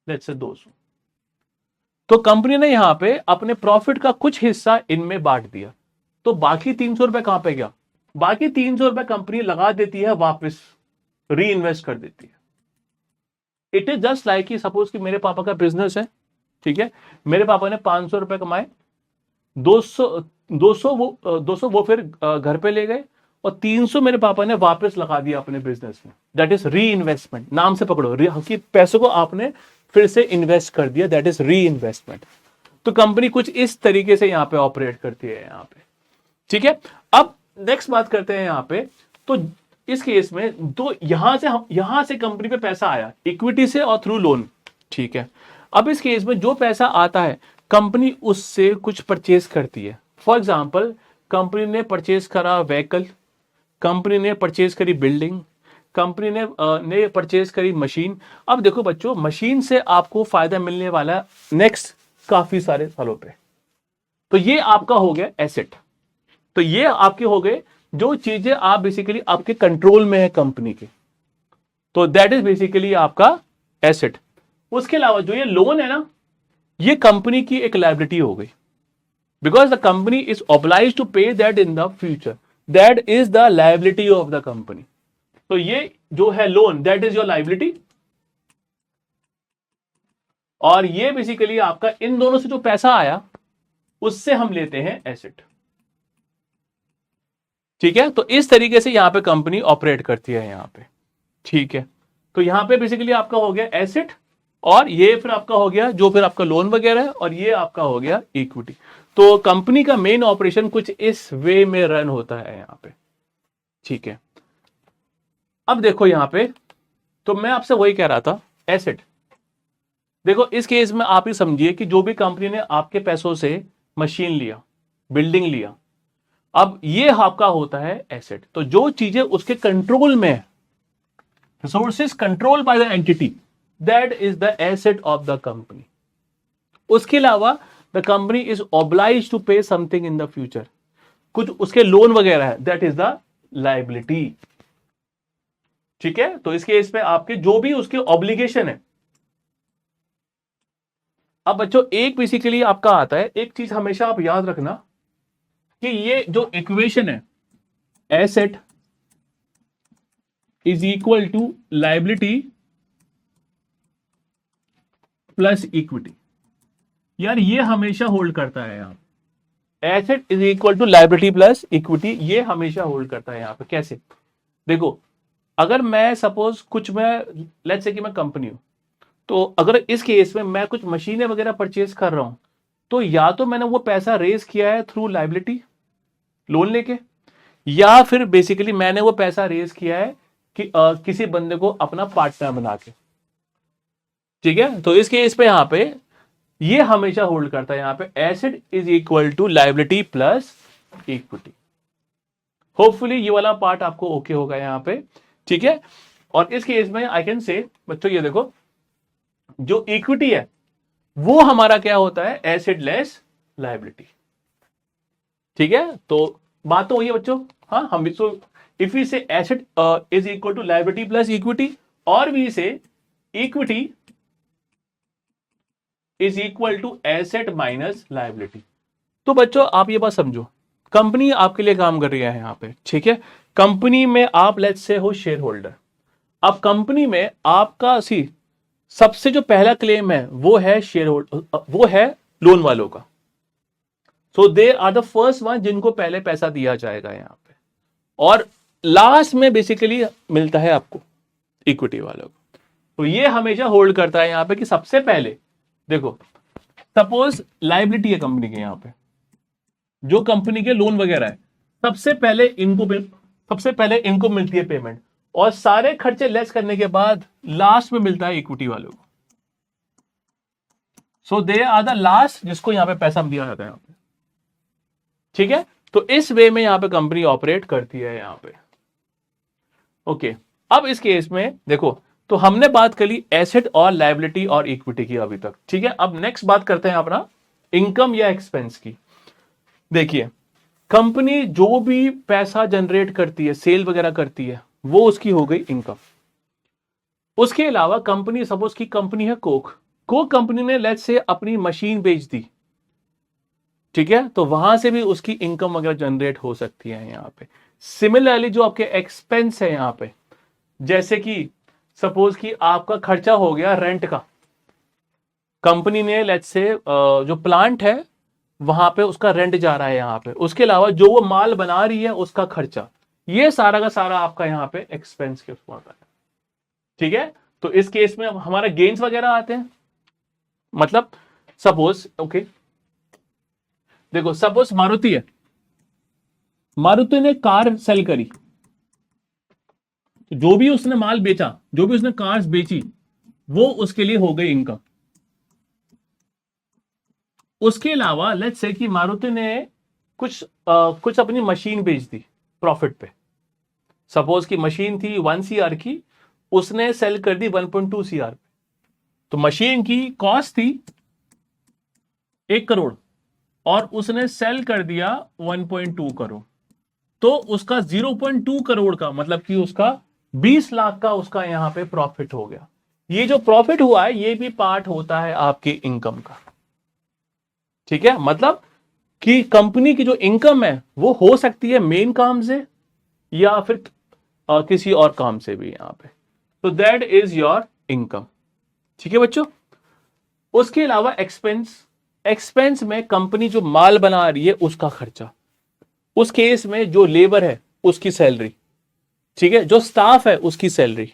let's say 200। तो कंपनी ने यहां पे अपने प्रॉफिट का कुछ हिस्सा इनमें बांट दिया, तो बाकी 300 रुपए कहां पे गया? बाकी 300 रुपए कंपनी लगा देती है, वापस री इन्वेस्ट कर देती है। इट इज जस्ट लाइक कि सपोज कि मेरे पापा का बिजनेस है, ठीक है, मेरे पापा ने 500 रुपए कमाए, 200 वो फिर घर पे ले गए और 300 मेरे पापा ने वापस लगा दिया अपने बिजनेस में। दैट इज री इन्वेस्टमेंट। नाम से पकड़ो, कि पैसों को आपने फिर से इन्वेस्ट कर दिया, दैट इज री इन्वेस्टमेंट। तो कंपनी कुछ इस तरीके से यहां पे ऑपरेट करती है यहां पे। ठीक है, अब नेक्स्ट बात करते हैं यहां पे। तो इस केस में तो यहां से कंपनी पे पैसा आया इक्विटी से और थ्रू लोन। ठीक है, अब इस केस में जो पैसा आता है कंपनी उससे कुछ परचेज करती है। फॉर एग्जांपल कंपनी ने परचेज करा व्हीकल, कंपनी ने परचेज करी बिल्डिंग, कंपनी ने परचेज करी मशीन। अब देखो बच्चों, मशीन से आपको फायदा मिलने वाला नेक्स्ट काफी सारे सालों पे। तो ये आपका हो गया एसेट। तो ये आपके हो गए जो चीजें आप बेसिकली आपके कंट्रोल में है कंपनी के, तो दैट इज बेसिकली आपका एसेट। उसके अलावा जो ये लोन है ना, ये कंपनी की एक लायबिलिटी हो गई, because the company is oblige to pay that in the future, that is the liability of the company. तो ये जो है loan, that is your liability, और ये बेसिकली आपका इन दोनों से जो पैसा आया उससे हम लेते हैं एसेट। ठीक है, तो इस तरीके से यहां पे कंपनी ऑपरेट करती है यहां पे। ठीक है, तो यहां पे बेसिकली आपका हो गया एसेट, और ये फिर आपका हो गया जो फिर आपका लोन वगैरह है, और ये आपका हो गया इक्विटी। तो कंपनी का मेन ऑपरेशन कुछ इस वे में रन होता है यहां पे। ठीक है, अब देखो यहां पे, तो मैं आपसे वही कह रहा था, एसेट। देखो इस केस में आप ही समझिए कि जो भी कंपनी ने आपके पैसों से मशीन लिया, बिल्डिंग लिया, अब ये आपका होता है एसेट। तो जो चीजें उसके कंट्रोल में है, resources control by the entity, that is the asset of the company. उसके अलावा the company is oblige to pay something in the future, कुछ उसके लोन वगैरह है, दैट इज द लाइबिलिटी। ठीक है, तो इस केस में आपके जो भी उसके ऑब्लिगेशन है। अब बच्चों एक बेसिकली आपका आता है, एक चीज हमेशा आप याद रखना कि ये जो इक्वेशन है, asset is equal to liability plus equity, यार ये हमेशा होल्ड करता है यहां। Asset is equal to liability plus equity, ये हमेशा होल्ड करता है यहां पे। कैसे? देखो, अगर मैं सपोज कुछ मैं लेट्स से कि मैं कंपनी हूं, तो अगर इस केस में मैं कुछ मशीनें वगैरह परचेज कर रहा हूं, तो या तो मैंने वो पैसा रेज किया है थ्रू लाइबिलिटी लोन लेके, या फिर बेसिकली मैंने वो पैसा रेज किया है कि किसी बंदे को अपना पार्टनर बना के। ठीक है, तो इस केस पे यहां पे ये हमेशा होल्ड करता है यहां पे, asset is equal to liability plus equity. Hopefully ये वाला पार्ट आपको ओके होगा यहां पे। ठीक है, और इस केस में आई कैन से बच्चों ये देखो, जो इक्विटी है वो हमारा क्या होता है, एसेट लेस लाइबिलिटी। ठीक है, तो बात तो वही है बच्चों। हाँ, हम भी तो if we say asset is equal to liability plus equity, और we say equity is equal to asset minus liability. तो बच्चों आप ये बात समझो, कंपनी आपके लिए काम कर रही है यहां पे। ठीक है, कंपनी में आप लेट्स से हो शेयर होल्डर। अब कंपनी में आपका सबसे जो पहला क्लेम है वो है शेयर होल्डर, वो है लोन वालों का। So they are the first one जिनको पहले पैसा दिया जाएगा यहां पे, और लास्ट में बेसिकली मिलता है आपको इक्विटी वालों को। तो ये हमेशा होल्ड करता है यहां पे कि सबसे पहले देखो, सपोज लाइबिलिटी है कंपनी के, यहां पे जो कंपनी के लोन वगैरह है, सबसे पहले इनको मिलती है पेमेंट, और सारे खर्चे लेस करने के बाद लास्ट में मिलता है इक्विटी वालों को। सो दे आर द लास्ट जिसको यहां पे पैसा दिया जाता है यहां पे। ठीक है, तो इस वे में यहां पे कंपनी ऑपरेट करती है यहां पे। ओके, अब इस केस में देखो, तो हमने बात करी एसेट और लायबिलिटी और इक्विटी की अभी तक। ठीक है, अब नेक्स्ट बात करते हैं अपना इनकम या एक्सपेंस की। देखिए, कंपनी जो भी पैसा जनरेट करती है, सेल वगैरह करती है, वो उसकी हो गई इनकम। उसके अलावा कंपनी, सपोज की कंपनी है कोक कंपनी ने लेट्स से अपनी मशीन बेच दी। ठीक है, तो वहां से भी उसकी इनकम वगैरह जनरेट हो सकती है यहां पे। सिमिलरली जो आपके एक्सपेंस है यहां पे, जैसे कि सपोज कि आपका खर्चा हो गया रेंट का, कंपनी ने लेट्स से जो प्लांट है वहां पे उसका रेंट जा रहा है यहां पे, उसके अलावा जो वो माल बना रही है उसका खर्चा, ये सारा का सारा आपका यहां पे एक्सपेंस के उसमें आता है। ठीक है, तो इस केस में हमारा गेन्स वगैरह आते हैं। मतलब सपोज ओके, देखो सपोज मारुति है, मारुति ने कार सेल करी, तो जो भी उसने माल बेचा, जो भी उसने कार्स बेची, वो उसके लिए हो गई इनकम। उसके अलावा लेट्स से कि मारुति ने कुछ अपनी मशीन बेच दी प्रॉफिट पे। सपोज की मशीन थी 1 CR की, उसने सेल कर दी 1.2 CR पे, तो मशीन की कॉस्ट थी 1 करोड़ और उसने सेल कर दिया 1.2 करोड़, तो उसका 0.2 करोड़ का मतलब कि उसका 20 लाख का उसका यहां पे प्रॉफिट हो गया। ये जो प्रॉफिट हुआ है ये भी पार्ट होता है आपकी इनकम का। ठीक है, मतलब कि कंपनी की जो इनकम है वो हो सकती है मेन काम से या फिर किसी और काम से भी यहां पे। तो दैट इज योर इनकम। ठीक है बच्चों, उसके अलावा एक्सपेंस में कंपनी जो माल बना रही है उसका खर्चा, उस केस में जो लेबर है उसकी सैलरी, ठीक है, जो स्टाफ है उसकी सैलरी,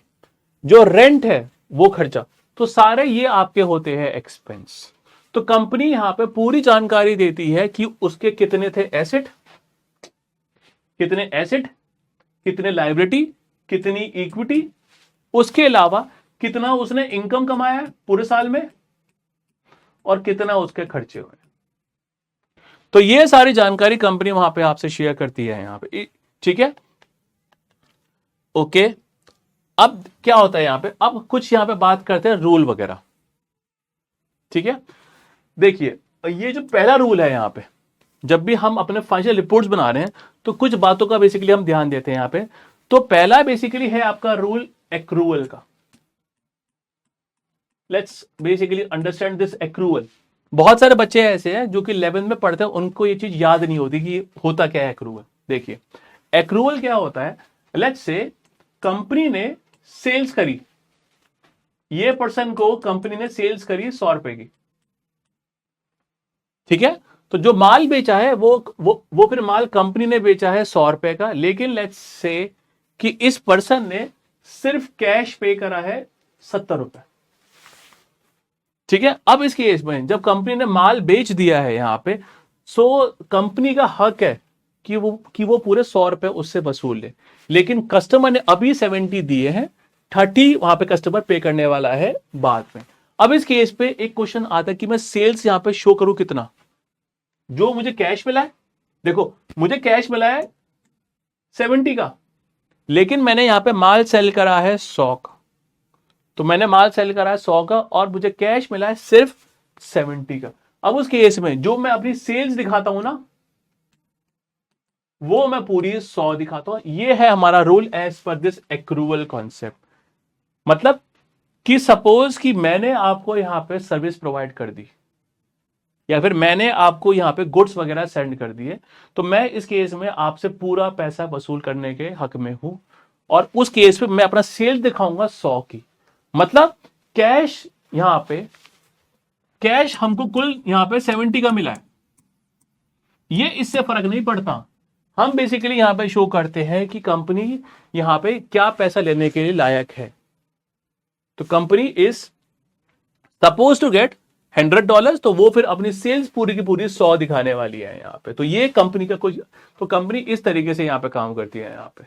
जो रेंट है वो खर्चा, तो सारे ये आपके होते हैं एक्सपेंस। तो कंपनी यहां पे पूरी जानकारी देती है कि उसके कितने थे एसेट, कितने लायबिलिटी, कितनी इक्विटी, उसके अलावा कितना उसने इनकम कमाया पूरे साल में और कितना उसके खर्चे हुए। तो ये सारी जानकारी कंपनी वहां पे आपसे शेयर करती है यहां पे। ठीक है, ओके। अब क्या होता है यहां पे, अब कुछ यहां पे बात करते हैं रूल वगैरह, ठीक है। देखिए ये जो पहला रूल है यहां पे, जब भी हम अपने फाइनेंशियल रिपोर्ट्स बना रहे हैं तो कुछ बातों का बेसिकली हम ध्यान देते हैं यहां पे। तो पहला बेसिकली है आपका रूल एक्रूअल का। Let's basically understand this accrual. बहुत सारे बच्चे ऐसे हैं जो कि 11th में पढ़ते हैं, उनको ये चीज याद नहीं होती कि होता क्या है एक्रूअल। देखिए एक्रूअल क्या होता है, लेट्स से कंपनी ने सेल्स करी, ये पर्सन को कंपनी ने सेल्स करी 100 रुपए की, ठीक है। तो जो माल बेचा है वो फिर माल कंपनी ने बेचा है 100 रुपए का, लेकिन लेट्स से कि इस पर्सन ने सिर्फ कैश पे करा है 70 रुपए, ठीक है। अब इस केस में जब कंपनी ने माल बेच दिया है यहां पे, सो कंपनी का हक है कि वो पूरे 100 रुपए उससे वसूल ले, लेकिन कस्टमर ने अभी 70 दिए हैं, 30 वहां पे कस्टमर पे करने वाला है बाद में। अब इस केस पे एक क्वेश्चन आता है कि मैं सेल्स यहां पे शो करूं कितना, जो मुझे कैश मिला है। देखो मुझे कैश मिला है 70 का, लेकिन मैंने यहां पे माल सेल करा है 100 का। तो मैंने माल सेल करा है 100 का और मुझे कैश मिला है सिर्फ 70 का। अब उस केस में जो मैं अपनी सेल्स दिखाता हूं ना, वो मैं पूरी 100 दिखाता हूं। ये है हमारा rule as per this accrual concept. मतलब कि सपोज कि मैंने आपको यहां पे सर्विस प्रोवाइड कर दी, या फिर मैंने आपको यहां पे गुड्स वगैरह सेंड कर दिए, तो मैं इस केस में आपसे पूरा पैसा वसूल करने के हक में हूं, और उस केस पे मैं अपना सेल दिखाऊंगा 100 की। मतलब कैश यहां पे, कैश हमको कुल यहां पे 70 का मिला है, ये इससे फर्क नहीं पड़ता। हम बेसिकली यहां पे शो करते हैं कि कंपनी यहां पे क्या पैसा लेने के लिए लायक है। तो company is suppose to get $100, तो वो फिर अपनी सेल्स पूरी की पूरी 100 दिखाने वाली है यहां पे। तो ये कंपनी का कुछ, तो कंपनी इस तरीके से यहां पे काम करती है यहां पे,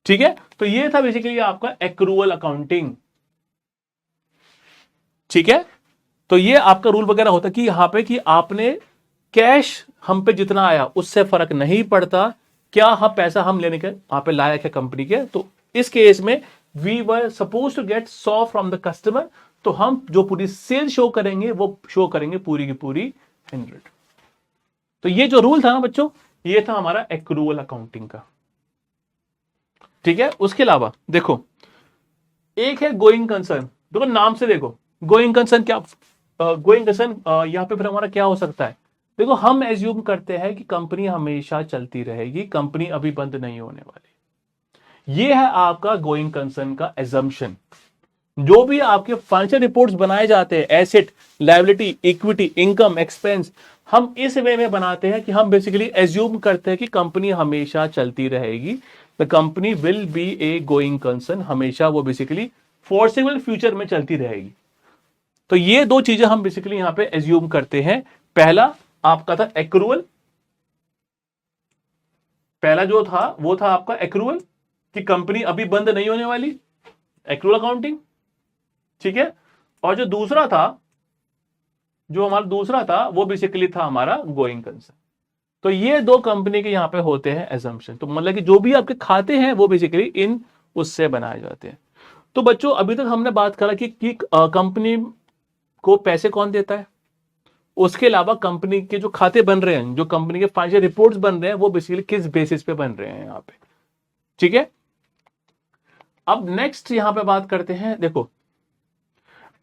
ठीक है। तो ये था बेसिकली आपका एक्रूअल अकाउंटिंग, ठीक है। तो ये आपका रूल वगैरह होता कि यहां पे कि आपने कैश हम पे जितना आया उससे फर्क नहीं पड़ता, क्या हम पैसा हम लेने के वहां पे लायक है कंपनी के। तो इस केस में we were suppose to get 100 from the customer, तो हम जो पूरी सेल शो करेंगे वो शो करेंगे पूरी की पूरी 100। तो ये जो रूल था ना बच्चों, ये था हमारा एक्रूअल अकाउंटिंग का, ठीक है। उसके अलावा देखो एक है गोइंग कंसर्न। देखो नाम से देखो गोइंग कंसर्न क्या, गोइंग कंसर्न यहां पे फिर हमारा क्या हो सकता है। देखो हम एज्यूम करते हैं कि कंपनी हमेशा चलती रहेगी, कंपनी अभी बंद नहीं होने वाली। ये है आपका गोइंग कंसर्न का एजम्पशन। जो भी आपके फाइनेंशियल रिपोर्ट्स बनाए जाते हैं, asset, liability, equity, income, expense, हम इस वे में बनाते हैं कि हम बेसिकली एज्यूम करते हैं कि कंपनी हमेशा चलती रहेगी। The company will be A going concern, हमेशा वो बेसिकली फोर्सेबल फ्यूचर में चलती रहेगी। तो ये दो चीजें हम बेसिकली यहां पे एज्यूम करते हैं। पहला आपका था एक्रूअल, पहला जो था वो था आपका एक्रूअल कि कंपनी अभी बंद नहीं होने वाली, एक्रूअल अकाउंटिंग, ठीक है। और जो दूसरा था, जो हमारा दूसरा था वो बेसिकली था हमारा गोइंग कंसर्न। तो ये दो कंपनी के यहां पे होते हैं एजम्पशन। तो मतलब कि जो भी आपके खाते हैं वो बेसिकली इन उससे बनाए जाते हैं। तो बच्चों अभी तक हमने बात करा कि कंपनी को पैसे कौन देता है, उसके अलावा कंपनी के जो खाते बन रहे हैं, जो कंपनी के फाइनेंशियल रिपोर्ट्स बन रहे हैं, वो बेसिकली किस बेसिस पे बन रहे हैं यहां पे, ठीक है। अब नेक्स्ट यहां पे बात करते हैं। देखो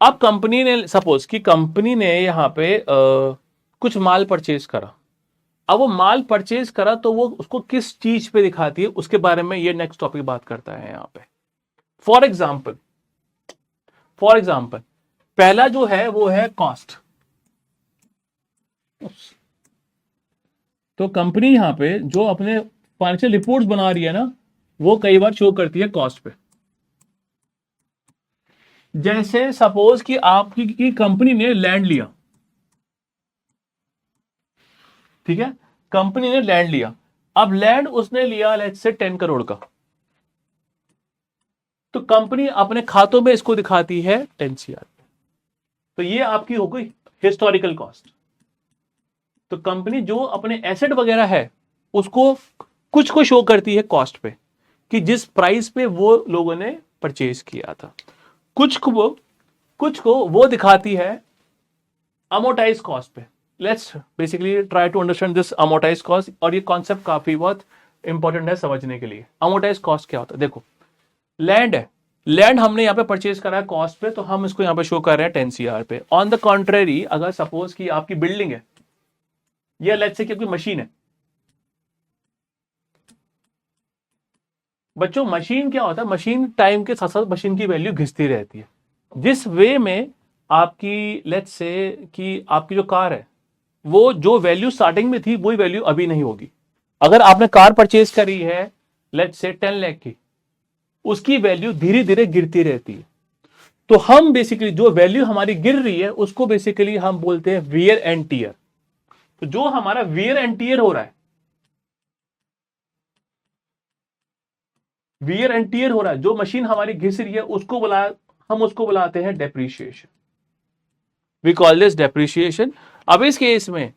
अब कंपनी ने, सपोज कि कंपनी ने यहां पे कुछ माल परचेज करा। अब वो माल परचेज करा तो वो उसको किस चीज पे दिखाती है, उसके बारे में ये नेक्स्ट टॉपिक बात करता है यहां पे। फॉर एग्जाम्पल पहला जो है वो है कॉस्ट। तो कंपनी यहां पे जो अपने फाइनेंशियल रिपोर्ट्स बना रही है ना, वो कई बार शो करती है कॉस्ट पे। जैसे सपोज कि आपकी कंपनी ने लैंड लिया, ठीक है, कंपनी ने लैंड लिया। अब लैंड उसने लिया लेट्स से 10 करोड़ का, तो कंपनी अपने खातों में इसको दिखाती है 10 CR। तो ये आपकी हो गई हिस्टोरिकल कॉस्ट। तो कंपनी जो अपने एसेट वगैरह है उसको कुछ को शो करती है कॉस्ट पे, कि जिस प्राइस पे वो लोगों ने परचेज किया था। कुछ को वो दिखाती है अमोटाइज कॉस्ट पे। Let's basically try to understand this amortise cost, और ये कॉन्सेप्ट काफी बहुत इंपॉर्टेंट है समझने के लिए। अमोटाइज कॉस्ट क्या होता है? देखो, लैंड है, लैंड हमने यहाँ पे परचेज करा है कॉस्ट पे, तो हम इसको यहाँ पे शो कर रहे हैं 10 CR पे। ऑन द कॉन्ट्रेरी, अगर सपोज कि आपकी बिल्डिंग है या लेट्स से कि आपकी मशीन है, बच्चों मशीन क्या होता है? मशीन टाइम के साथ साथ मशीन की वैल्यू घिसती रहती है। जिस वे में आपकी लेट्स से कि आपकी जो कार है, वो जो वैल्यू स्टार्टिंग में थी वही वैल्यू अभी नहीं होगी। अगर आपने कार परचेज करी है लेट्स से 10 लाख की, उसकी वैल्यू धीरे धीरे गिरती रहती है। तो हम बेसिकली जो वैल्यू हमारी गिर रही है उसको बेसिकली हम बोलते हैं वियर एंड टियर। तो जो हमारा वियर एंड टियर हो रहा है, वियर एंड टियर हो रहा है, जो मशीन हमारी घिस रही है, हम उसको बुलाते हैं depreciation. We call this depreciation. अब इस केस में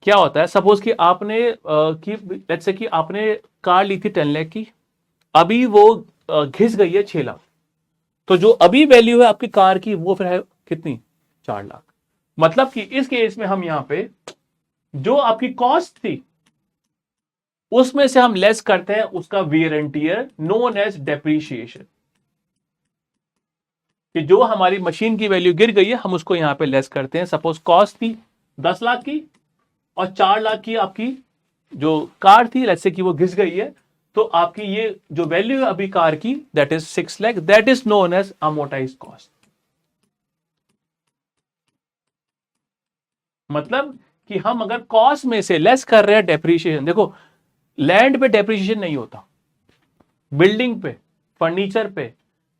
क्या होता है? सपोज कि आपने लेट्स से कि आपने कार ली थी 10 लाख की, अभी वो घिस गई है 6 लाख। तो जो अभी वैल्यू है आपकी कार की वो फिर है कितनी? 4 लाख। मतलब कि इस केस में हम यहां पे जो आपकी कॉस्ट थी उसमें से हम लेस करते हैं उसका wear and tear, known as depreciation. कि जो हमारी मशीन की वैल्यू गिर गई है हम उसको यहां पे लेस करते हैं। सपोज कॉस्ट थी 10 लाख की और 4 लाख की आपकी जो कार थी, लेट्स से कि वो घिस गई है, तो आपकी ये जो वैल्यू है अभी कार की, that is 6 lakh, that is known as amortise cost. मतलब कि हम अगर कॉस्ट में से लेस कर रहे हैं डेप्रीशिएशन, देखो लैंड पे डेप्रीशिएशन नहीं होता, बिल्डिंग पे, फर्नीचर पे,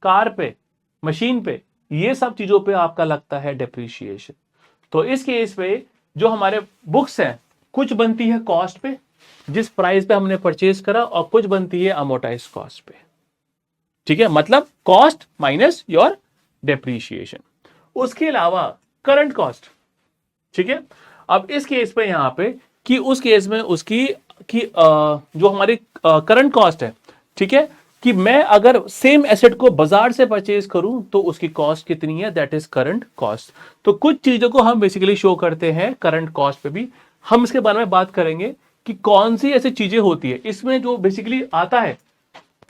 कार पे, मशीन पे, ये सब चीजों पे आपका लगता है डेप्रीशिएशन। तो इस केस पे जो हमारे बुक्स हैं, कुछ बनती है कॉस्ट पे जिस प्राइस पे हमने परचेज करा, और कुछ बनती है अमोर्टाइज कॉस्ट पे। ठीक है, मतलब कॉस्ट माइनस योर डेप्रीशिएशन। उसके अलावा करंट कॉस्ट। ठीक है, अब इस केस पे यहां पे कि उस केस में उसकी जो हमारी करंट कॉस्ट है, ठीक है, कि मैं अगर सेम एसेट को बाजार से परचेज करूं तो उसकी कॉस्ट कितनी है, दैट इज करंट कॉस्ट। तो कुछ चीजों को हम बेसिकली शो करते हैं करंट कॉस्ट पे भी। हम इसके बारे में बात करेंगे कि कौन सी ऐसी चीजें होती है। इसमें जो बेसिकली आता है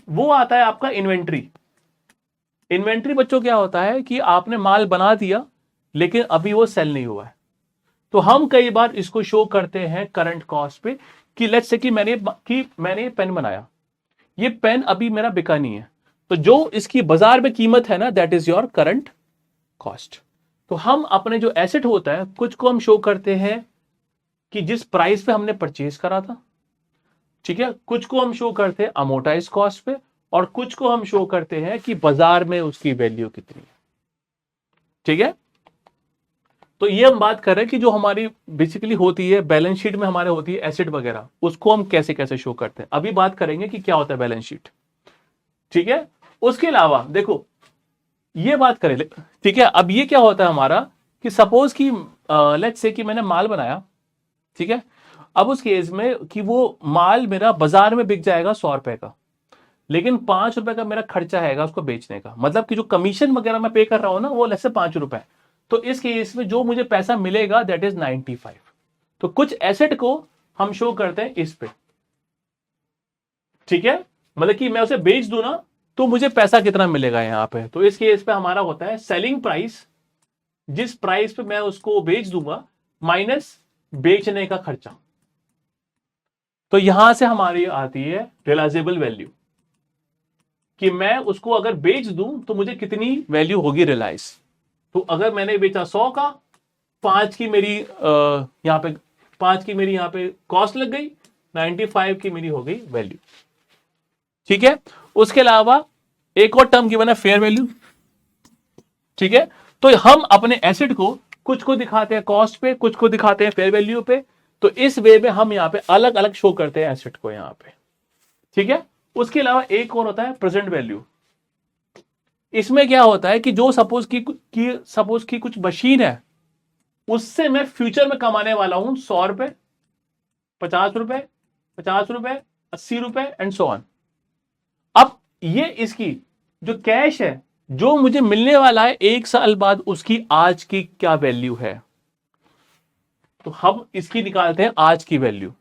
वो आता है आपका इन्वेंट्री। इन्वेंट्री बच्चों क्या होता है कि आपने माल बना दिया लेकिन अभी वो सेल नहीं हुआ है, तो हम कई बार इसको शो करते हैं करंट कॉस्ट पे। कि लेट्स से कि मैंने पेन बनाया, ये पेन अभी मेरा बिका नहीं है, तो जो इसकी बाजार में कीमत है ना, that is your current cost. तो हम अपने जो एसेट होता है कुछ को हम शो करते हैं कि जिस प्राइस पे हमने परचेज करा था, ठीक है, कुछ को हम शो करते हैं अमोर्टाइज कॉस्ट पे, और कुछ को हम शो करते हैं कि बाजार में उसकी वैल्यू कितनी है। ठीक है, तो ये हम बात कर रहे हैं कि जो हमारी बेसिकली होती है बैलेंस शीट में हमारे होती है एसेट वगैरह, उसको हम कैसे कैसे शो करते हैं। अभी बात करेंगे कि क्या होता है बैलेंस शीट। ठीक है, उसके अलावा देखो ये बात करें, ठीक है, अब ये क्या होता है हमारा कि सपोज कि लेट्स से कि मैंने माल बनाया, ठीक है, अब उस केस में कि वो माल मेरा बाजार में बिक जाएगा 100 रुपए का, लेकिन 5 रुपए का मेरा खर्चा है उसको बेचने का, मतलब कि जो कमीशन वगैरह मैं पे कर रहा हूं ना वो लेट्स से 5 रुपए। तो इस केस में जो मुझे पैसा मिलेगा दैट इज 95। तो कुछ एसेट को हम शो करते हैं इस पे। ठीक है, मतलब कि मैं उसे बेच दूं ना तो मुझे पैसा कितना मिलेगा यहां पे। तो इस केस पे हमारा होता है सेलिंग प्राइस, जिस प्राइस पे मैं उसको बेच दूंगा, माइनस बेचने का खर्चा। तो यहां से हमारी आती है रियलाइजेबल वैल्यू, कि मैं उसको अगर बेच दूं तो मुझे कितनी वैल्यू होगी रियलाइज। तो अगर मैंने बेचा 100 का, 5 की मेरी यहां पे 5 की मेरी यहां पे कॉस्ट लग गई, 95 की मेरी हो गई वैल्यू। ठीक है, उसके अलावा एक और टर्म गिवन है फेयर वैल्यू। ठीक है, तो हम अपने एसेट को कुछ को दिखाते हैं कॉस्ट पे, कुछ को दिखाते हैं फेयर वैल्यू पे। तो इस वे में हम यहां पे अलग अलग शो करते हैं एसेट को यहां पे। ठीक है, उसके अलावा एक और होता है प्रेजेंट वैल्यू। इसमें क्या होता है कि जो सपोज की कुछ मशीन है, उससे मैं फ्यूचर में कमाने वाला हूं 100 रुपए, 50 रुपए, 50 रुपए, 80 रुपए एंड सो ऑन। अब ये इसकी जो कैश है जो मुझे मिलने वाला है 1 साल बाद, उसकी आज की क्या वैल्यू है। तो हम इसकी निकालते हैं आज की वैल्यू।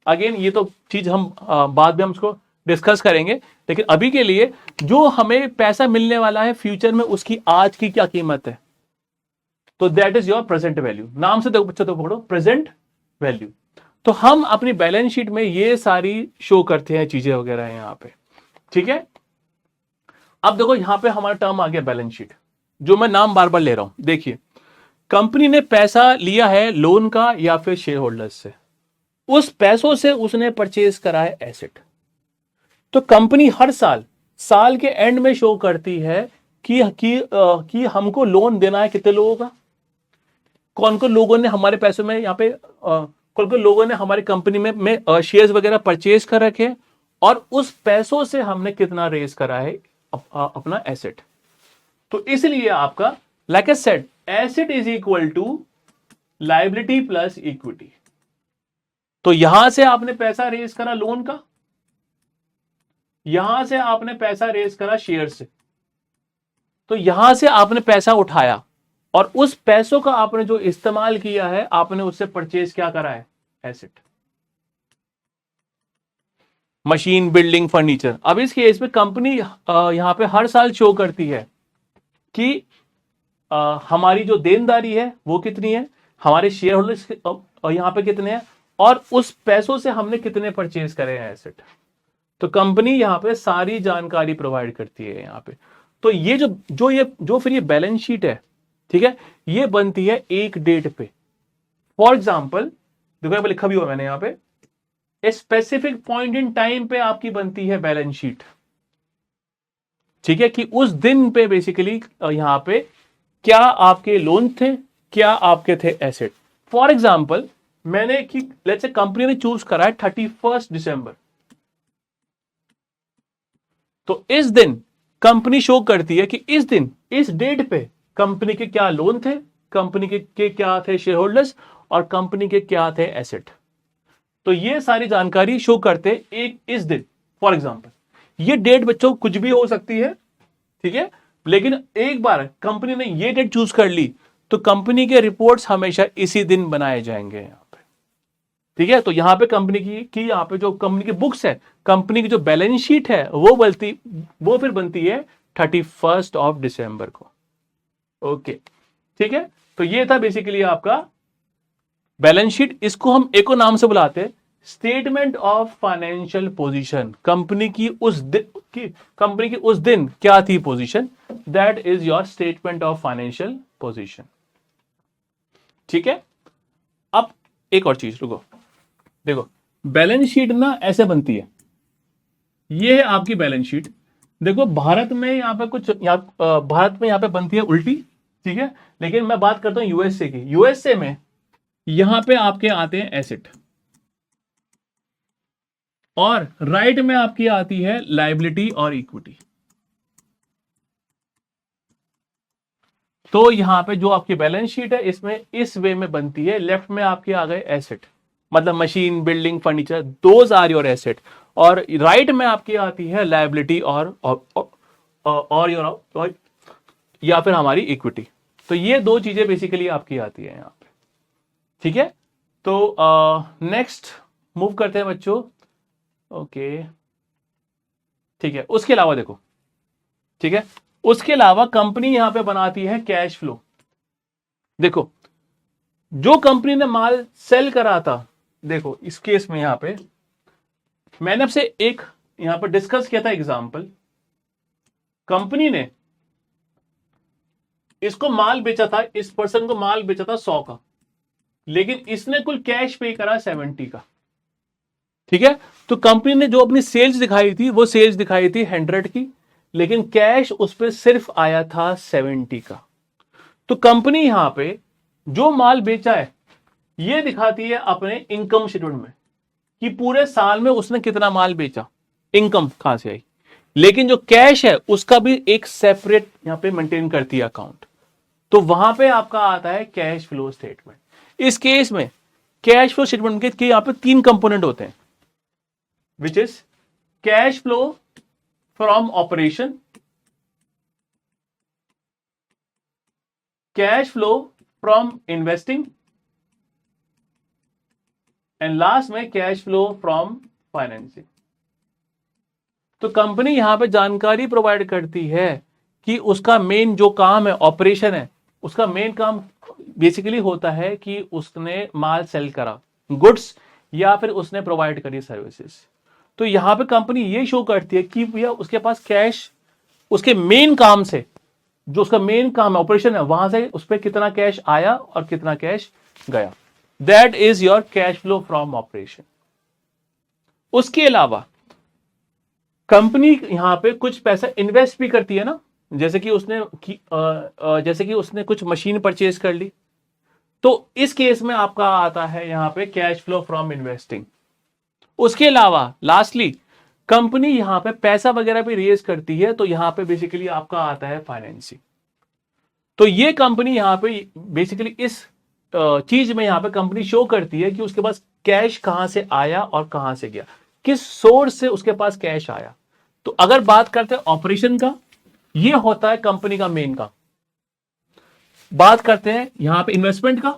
अगेन ये तो चीज हम बाद में हम उसको डिस्कस करेंगे, लेकिन अभी के लिए जो हमें पैसा मिलने वाला है फ्यूचर में, उसकी आज की क्या कीमत है, तो that is your present value. नाम से देखो बच्चों, तो पकड़ो प्रेजेंट वैल्यू। तो हम अपनी बैलेंस शीट में ये सारी शो करते हैं चीजें वगैरह यहां पे, ठीक है। अब देखो यहां पे हमारा टर्म आ गया बैलेंस शीट, जो मैं नाम बार बार ले रहा हूं। देखिए, कंपनी ने पैसा लिया है लोन का या फिर शेयर होल्डर्स से, उस पैसों से उसने परचेज करा है एसेट। तो कंपनी हर साल के एंड में शो करती है कि हमको लोन देना है कितने लोगों का, कौन कौन लोगों ने हमारे पैसों में यहाँ पे कौन कौन लोगों ने हमारी कंपनी में शेयर्स वगैरह परचेज कर रखे, और उस पैसों से हमने कितना रेज करा है अपना एसेट। तो इसलिए आपका like I said, asset is equal to liability plus equity. तो यहां से आपने पैसा रेज करा लोन का, यहां से आपने पैसा रेज करा शेयर से, तो यहां से आपने पैसा उठाया और उस पैसों का आपने जो इस्तेमाल किया है, आपने उससे परचेज क्या करा है, एसेट, मशीन, बिल्डिंग, फर्नीचर। अब इस केस में कंपनी यहां पे हर साल शो करती है कि हमारी जो देनदारी है वो कितनी है, हमारे शेयर होल्डर्स यहां पे कितने हैं, और उस पैसों से हमने कितने परचेज करे हैं एसेट। तो कंपनी यहां पे सारी जानकारी प्रोवाइड करती है यहां पे। तो ये जो फिर ये बैलेंस शीट है, ठीक है, ये बनती है एक डेट पे। फॉर एग्जाम्पल देखो यहाँ पे लिखा भी हुआ मैंने, यहां पे a specific point in time पे आपकी बनती है बैलेंस शीट, ठीक है, कि उस दिन पे बेसिकली यहां पे क्या आपके लोन थे, क्या आपके थे एसेट। फॉर एग्जाम्पल मैंने कि लेट्स से कंपनी ने चूज करा है 31 दिसंबर, तो इस दिन कंपनी शो करती है कि इस दिन इस डेट पे कंपनी के क्या लोन थे, कंपनी के क्या थे शेयर होल्डर्स, और कंपनी के क्या थे एसेट। तो ये सारी जानकारी शो करते एक इस दिन। फॉर एग्जांपल ये डेट बच्चों कुछ भी हो सकती है, ठीक है, लेकिन एक बार कंपनी ने ये डेट चूज कर ली तो कंपनी के रिपोर्ट्स हमेशा इसी दिन बनाए जाएंगे यहां पे, ठीक है। तो यहां पे कंपनी की यहां पे जो कंपनी की बुक्स है, कंपनी की जो बैलेंस शीट है वो फिर बनती है 31 दिसंबर को। ओके, ठीक है। तो ये था बेसिकली आपका बैलेंस शीट। इसको हम एक और नाम से बुलाते हैं statement of financial position. Company की उस दिन क्या थी position, that is your statement of financial position, ठीक है। अब एक और चीज रुको, देखो बैलेंस शीट ना ऐसे बनती है, ये है आपकी बैलेंस शीट। देखो भारत में यहां पे बनती है उल्टी, ठीक है, लेकिन मैं बात करता हूं यूएसए की। यूएसए में यहां पे आपके आते हैं एसेट, और राइट में आपकी आती है लायबिलिटी और इक्विटी। तो यहां पे जो आपकी बैलेंस शीट है इसमें इस वे में बनती है। लेफ्ट में आपके आ गए एसेट, मतलब machine, building, furniture, those are your asset, और राइट में आपकी आती है लायबिलिटी और योर या फिर हमारी इक्विटी। तो ये दो चीजें बेसिकली आपकी आती है यहां पे, ठीक है। तो नेक्स्ट मूव करते हैं बच्चों। ओके, ठीक है। उसके अलावा देखो, ठीक है, उसके अलावा कंपनी यहां पे बनाती है कैश फ्लो। देखो जो कंपनी ने माल सेल करा था, देखो इस केस में यहां पे मैंने आपसे एक यहां पर डिस्कस किया था एग्जांपल। कंपनी ने इसको माल बेचा था, इस पर्सन को माल बेचा था 100 का, लेकिन इसने कुल कैश पे करा 70 का, ठीक है। तो कंपनी ने जो अपनी सेल्स दिखाई थी वो सेल्स दिखाई थी 100 की, लेकिन कैश उस पर सिर्फ आया था 70 का। तो कंपनी यहां पे जो माल बेचा है ये दिखाती है अपने इनकम स्टेटमेंट में कि पूरे साल में उसने कितना माल बेचा, इनकम कहां से आई। लेकिन जो कैश है उसका भी एक सेपरेट यहां पे मेंटेन करती है अकाउंट। तो वहां पे आपका आता है कैश फ्लो स्टेटमेंट। इस केस में कैश फ्लो स्टेटमेंट के यहां पे 3 कंपोनेंट होते हैं, which is cash flow from operation, cash flow from investing and last में कैश फ्लो फ्रॉम फाइनेंसिंग। तो कंपनी यहां पे जानकारी प्रोवाइड करती है कि उसका मेन जो काम है, ऑपरेशन है, उसका मेन काम बेसिकली होता है कि उसने माल सेल करा, गुड्स, या फिर उसने प्रोवाइड करी सर्विसेज। तो यहां पे कंपनी ये शो करती है कि भैया उसके पास कैश, उसके मेन काम से, जो उसका मेन काम ऑपरेशन है, वहां से उस पर कितना कैश आया और कितना कैश गया। That is your cash flow from operation. उसके अलावा कंपनी यहां पे कुछ पैसा इन्वेस्ट भी करती है ना, जैसे कि उसने कुछ मशीन परचेज कर ली, तो इस केस में आपका आता है यहां पे कैश फ्लो फ्रॉम इन्वेस्टिंग। उसके अलावा लास्टली कंपनी यहां पे पैसा वगैरह भी रेज करती है, तो यहां पे बेसिकली आपका आता है फाइनेंसिंग। तो ये कंपनी यहां पे बेसिकली इस चीज में यहां पे कंपनी शो करती है कि उसके पास कैश कहां से आया और कहां से गया, किस सोर्स से उसके पास कैश आया। तो अगर बात करते हैं ऑपरेशन का, ये होता है कंपनी का मेन काम। बात करते हैं यहां पे इन्वेस्टमेंट का,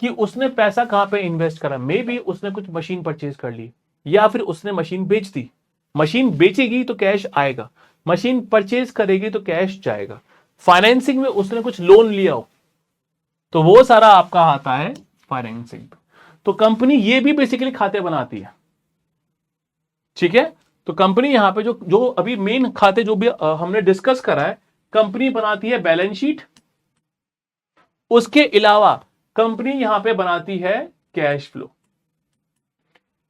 कि उसने पैसा कहां पे इन्वेस्ट करा, मे बी उसने कुछ मशीन परचेज कर ली या फिर उसने मशीन बेच दी। मशीन बेचेगी तो कैश आएगा, मशीन परचेज करेगी तो कैश जाएगा। फाइनेंसिंग में उसने कुछ लोन लिया हो, तो वो सारा आपका आता है फाइनेंसिंग। तो कंपनी ये भी बेसिकली खाते बनाती है, ठीक है। तो कंपनी यहां पे जो जो अभी मेन खाते जो भी हमने डिस्कस करा है, कंपनी बनाती है बैलेंस शीट। उसके अलावा कंपनी यहां पे बनाती है कैश फ्लो।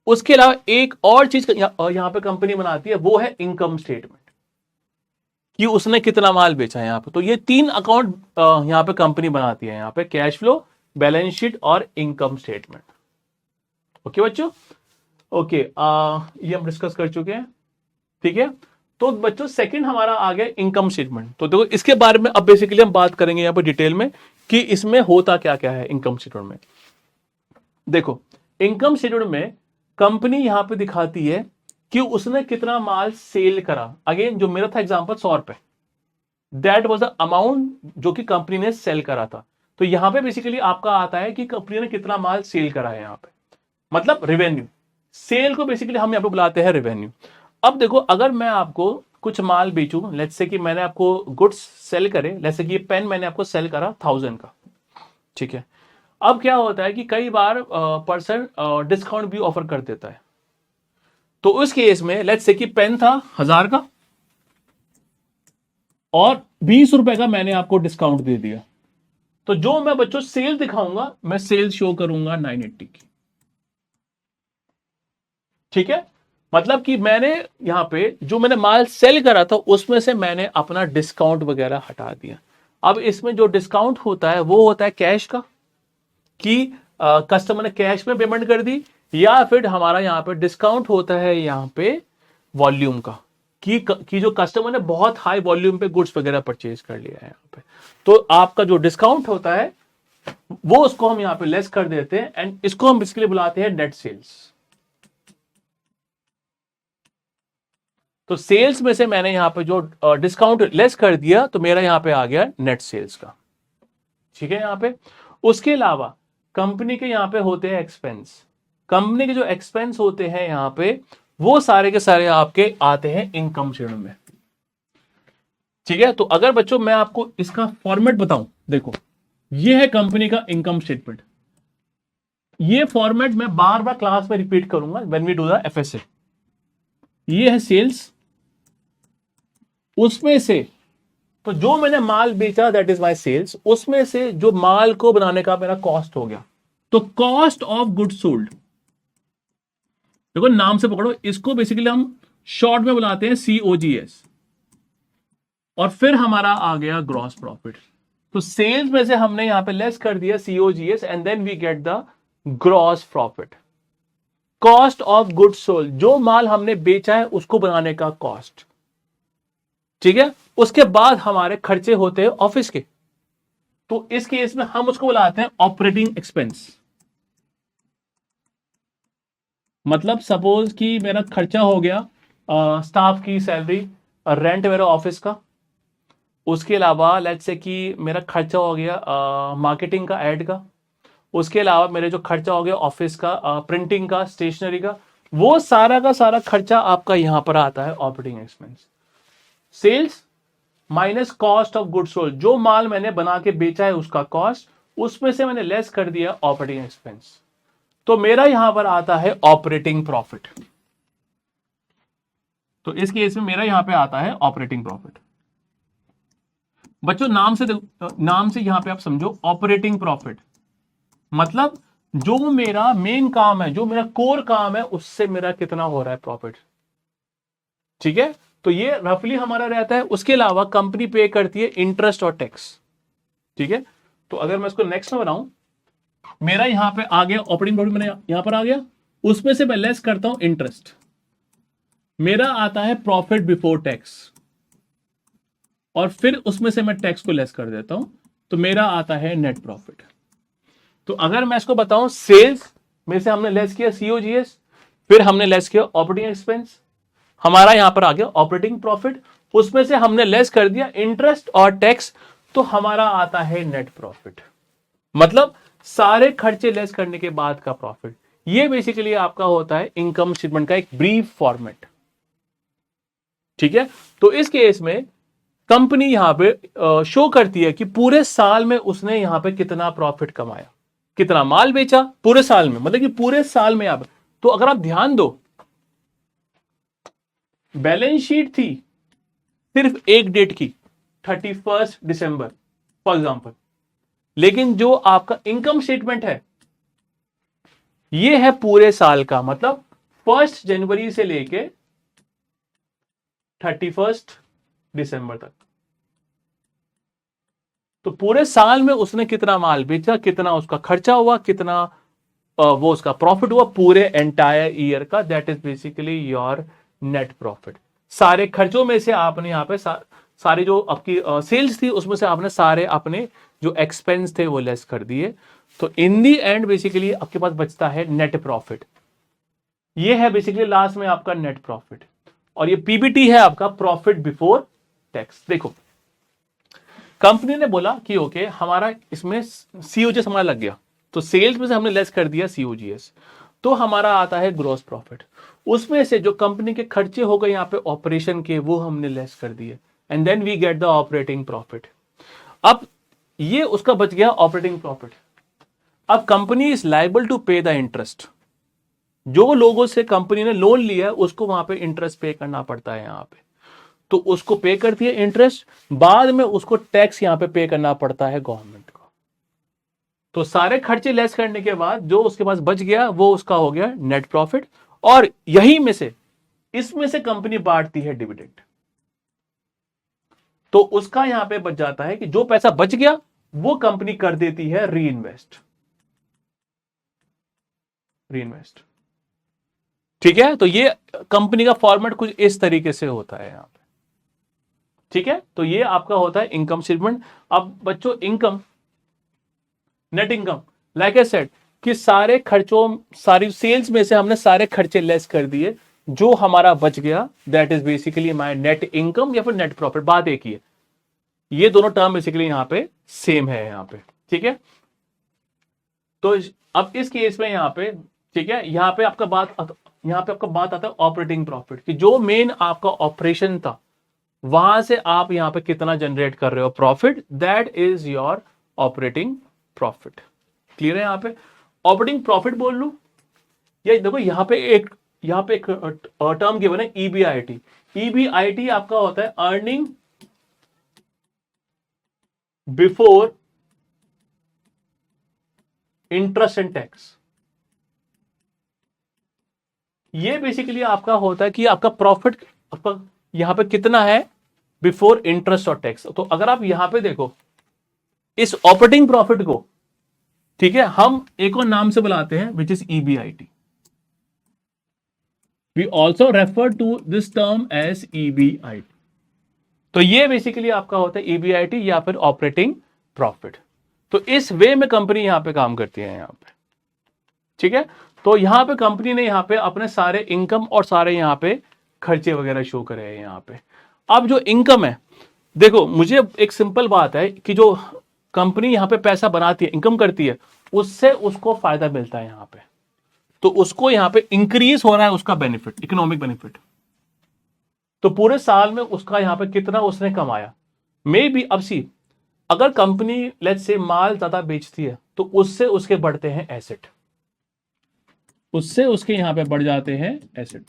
उसके अलावा एक और चीज यहां पे कंपनी बनाती है, वो है इनकम स्टेटमेंट, कि उसने कितना माल बेचा है यहां पे। तो ये 3 अकाउंट यहां पे कंपनी बनाती है, यहां पे कैश फ्लो, बैलेंस शीट और इनकम स्टेटमेंट। ओके बच्चों, ओके, ये हम डिस्कस कर चुके हैं, ठीक है। तो बच्चों सेकंड हमारा आ गया इनकम स्टेटमेंट। तो देखो इसके बारे में अब बेसिकली हम बात करेंगे यहां पर डिटेल में कि इसमें होता क्या क्या है इनकम स्टेटमेंट में। देखो इनकम स्टेटमेंट में कंपनी यहां पे दिखाती है कि उसने कितना माल सेल करा। अगेन जो मेरा था एग्जांपल 100 रुपए, दैट वाज द अमाउंट जो कि कंपनी ने सेल करा था। तो यहां पे बेसिकली आपका आता है कि कंपनी ने कितना माल सेल करा है, यहां पे मतलब रेवेन्यू। सेल को बेसिकली हम यहां पे बुलाते हैं रेवेन्यू। अब देखो अगर मैं आपको कुछ माल बेचूं, लेट्स से कि मैंने आपको गुड्स सेल करे, लेट्स से कि ये पेन मैंने आपको सेल करा 1000 का, ठीक है। अब क्या होता है कि कई बार पर्सन डिस्काउंट भी ऑफर कर देता है। तो उस केस में लेट्स से कि पेन था 1000 का और 20 रुपए का मैंने आपको डिस्काउंट दे दिया। तो जो मैं बच्चों सेल दिखाऊंगा, मैं सेल शो करूंगा 980 की, ठीक है। मतलब कि मैंने यहां पे जो मैंने माल सेल करा था उसमें से मैंने अपना डिस्काउंट वगैरह हटा दिया। अब इसमें जो डिस्काउंट होता है वो होता है कैश का, कि कस्टमर ने कैश में पेमेंट कर दी, या फिर हमारा यहां पे डिस्काउंट होता है यहां पे वॉल्यूम का, कि जो कस्टमर ने बहुत हाई वॉल्यूम पे गुड्स वगैरह परचेज कर लिया है यहां पे, तो आपका जो डिस्काउंट होता है वो उसको हम यहां पे लेस कर देते हैं, एंड इसको हम बेसिकली बुलाते हैं नेट सेल्स। तो सेल्स में से मैंने यहां पे जो डिस्काउंट लेस कर दिया, तो मेरा यहां पे आ गया नेट सेल्स का, ठीक है। यहां पे उसके अलावा कंपनी के यहां पे होते हैं एक्सपेंस। कंपनी के जो एक्सपेंस होते हैं यहां पे, वो सारे के सारे आपके आते हैं इनकम स्टेटमेंट में, ठीक है। तो अगर बच्चों मैं आपको इसका फॉर्मेट बताऊं, देखो ये है कंपनी का इनकम स्टेटमेंट। ये फॉर्मेट मैं बार बार क्लास में रिपीट करूंगा when we do the FSA. ये है सेल्स, उसमें से तो जो मैंने माल बेचा दैट इज माय सेल्स, उसमें से जो माल को बनाने का मेरा कॉस्ट हो गया, तो कॉस्ट ऑफ गुड्स सोल्ड। देखो नाम से पकड़ो इसको, बेसिकली हम शॉर्ट में बुलाते हैं COGS। और फिर हमारा आ गया ग्रॉस प्रॉफिट। तो सेल्स में से हमने यहां पे लेस कर दिया COGS and then we get the gross profit. Cost of goods sold, जो माल हमने बेचा है उसको बनाने का कॉस्ट, ठीक है। उसके बाद हमारे खर्चे होते हैं ऑफिस के, तो इस केस में हम उसको बुलाते हैं ऑपरेटिंग एक्सपेंस। मतलब सपोज कि मेरा खर्चा हो गया स्टाफ की सैलरी, रेंट मेरा ऑफिस का, उसके अलावा लेट्स से कि मेरा खर्चा हो गया मार्केटिंग का, ऐड का, उसके अलावा मेरे जो खर्चा हो गया ऑफिस का, प्रिंटिंग का, स्टेशनरी का, वो सारा का सारा खर्चा आपका यहां पर आता है operating expense. Sales minus cost of goods sold, जो माल मैंने बना के बेचा है उसका कॉस्ट, उसमें से मैंने लेस कर दिया ऑपरेटिंग एक्सपेंस, तो मेरा यहां पर आता है ऑपरेटिंग प्रॉफिट। तो इस केस में मेरा यहां पे आता है ऑपरेटिंग प्रॉफिट। बच्चों नाम से यहां पे आप समझो ऑपरेटिंग प्रॉफिट मतलब जो मेरा मेन काम है, जो मेरा कोर काम है, उससे मेरा कितना हो रहा है प्रॉफिट। ठीक है, तो ये रफली हमारा रहता है। उसके अलावा कंपनी पे करती है इंटरेस्ट और टैक्स। ठीक है, तो अगर मैं इसको नेक्स्ट में बनाऊं, मेरा यहां पे आ गया ऑपरेटिंग प्रॉफिट, मैंने यहां पर आ गया, उसमें से मैं लेस करता हूं इंटरेस्ट, मेरा आता है प्रॉफिट बिफोर टैक्स, और फिर उसमें से मैं टैक्स को लेस कर देता हूं, तो मेरा आता है नेट प्रॉफिट। तो अगर मैं इसको बताऊं, सेल्स में से हमने लेस किया सीओजीएस, फिर हमने लेस किया ऑपरेटिंग एक्सपेंस, हमारा यहां पर आ गया ऑपरेटिंग प्रॉफिट, उसमें से हमने लेस कर दिया इंटरेस्ट और टैक्स, तो हमारा आता है नेट प्रॉफिट। मतलब सारे खर्चे लेस करने के बाद का प्रॉफिट। ये बेसिकली आपका होता है इनकम स्टेटमेंट का एक ब्रीफ फॉर्मेट। ठीक है, तो इस केस में कंपनी यहां पे शो करती है कि पूरे साल में उसने यहां पे कितना प्रॉफिट कमाया, कितना माल बेचा पूरे साल में, मतलब कि पूरे साल में। आप तो अगर आप ध्यान दो, बैलेंस शीट थी सिर्फ एक डेट की, 31 दिसंबर फॉर एग्जांपल, लेकिन जो आपका इनकम स्टेटमेंट है ये है पूरे साल का, मतलब 1 जनवरी से लेके 31 दिसंबर तक। तो पूरे साल में उसने कितना माल बेचा, कितना उसका खर्चा हुआ, कितना वो उसका प्रॉफिट हुआ पूरे एंटायर ईयर का, that is basically your net profit. सारे खर्चों में से आपने यहां पे सारे जो आपकी सेल्स थी उसमें से आपने सारे अपने जो एक्सपेंस थे वो लेस कर दिए, तो इन दी एंड बेसिकली आपके पास बचता है नेट प्रॉफिट। ये है बेसिकली लास्ट में आपका नेट प्रॉफिट, और ये पीबीटी है आपका प्रॉफिट बिफोर टैक्स। देखो कंपनी ने बोला कि ओके हमारा इसमें सीओजीएस हमारा लग गया, तो सेल्स में से हमने लेस कर दिया सीओजीएस, तो हमारा आता है ग्रॉस प्रॉफिट। उसमें से जो कंपनी के खर्चे हो गए यहां पे ऑपरेशन के, वो हमने लेस कर दिए, and then we get the operating profit. अब ये उसका बच गया ऑपरेटिंग प्रॉफिट। अब company is liable to pay the interest, जो लोगों से कंपनी ने लोन लिया है उसको वहां पे इंटरेस्ट पे करना पड़ता है यहां पे, तो उसको पे करती है इंटरेस्ट, बाद में उसको टैक्स यहां पे पे करना पड़ता है गवर्नमेंट को। तो सारे खर्चे लेस करने के बाद जो उसके पास बच गया वो उसका हो गया नेट प्रॉफिट, और यही में से इसमें से कंपनी बांटती है डिविडेंड, तो उसका यहां पे बच जाता है कि जो पैसा बच गया वो कंपनी कर देती है री इन्वेस्ट। ठीक है, तो ये कंपनी का फॉर्मेट कुछ इस तरीके से होता है यहां पे। ठीक है, तो ये आपका होता है इनकम स्टेटमेंट। अब बच्चों income, net income, like I said कि सारे खर्चों, सारी सेल्स में से हमने सारे खर्चे लेस कर दिए, जो हमारा बच गया that is basically my net income या फिर नेट प्रॉफिट, बात एक ही है। ये दोनों टर्म बेसिकली यहां पे सेम है यहां पे। ठीक है, तो अब इस केस में यहां पे, ठीक है, यहां पे आपका बात आता है ऑपरेटिंग प्रॉफिट की, जो मेन आपका ऑपरेशन था वहां से आप यहां पे कितना जनरेट कर रहे हो profit, that is your operating profit. Clear है? यहां पे ऑपरेटिंग प्रॉफिट बोल लू, या देखो यहां पे एक टर्म गिवन है ईबीआईटी। ईबीआईटी आपका होता है earning before interest and tax. ये बेसिकली आपका होता है कि आपका प्रॉफिट आपका यहां पे कितना है बिफोर इंटरेस्ट और टैक्स। तो अगर आप यहां पे देखो इस ऑपरेटिंग प्रॉफिट को, ठीक है, हम एक और नाम से बुलाते हैं which is EBIT. We also refer to this term as EBIT. तो ये बेसिकली आपका होता है ईबीआईटी या फिर ऑपरेटिंग प्रॉफिट। तो इस वे में कंपनी यहां पे काम करती है यहां पे। ठीक है, तो यहां पे कंपनी ने यहां पे अपने सारे इनकम और सारे यहां पे खर्चे वगैरह शो करे हैं यहां पे। अब जो इनकम है देखो मुझे एक सिंपल बात है कि जो कंपनी यहां पे पैसा बनाती है, इनकम करती है, उससे उसको फायदा मिलता है यहां पे, तो उसको यहां पे इंक्रीज हो रहा है उसका बेनिफिट, इकोनॉमिक बेनिफिट। तो पूरे साल में उसका यहां पे कितना उसने कमाया, मे बी। अब सी, अगर कंपनी लेट्स से माल ज्यादा बेचती है तो उससे उसके बढ़ते हैं एसेट, उससे उसके यहां पे बढ़ जाते हैं एसेट,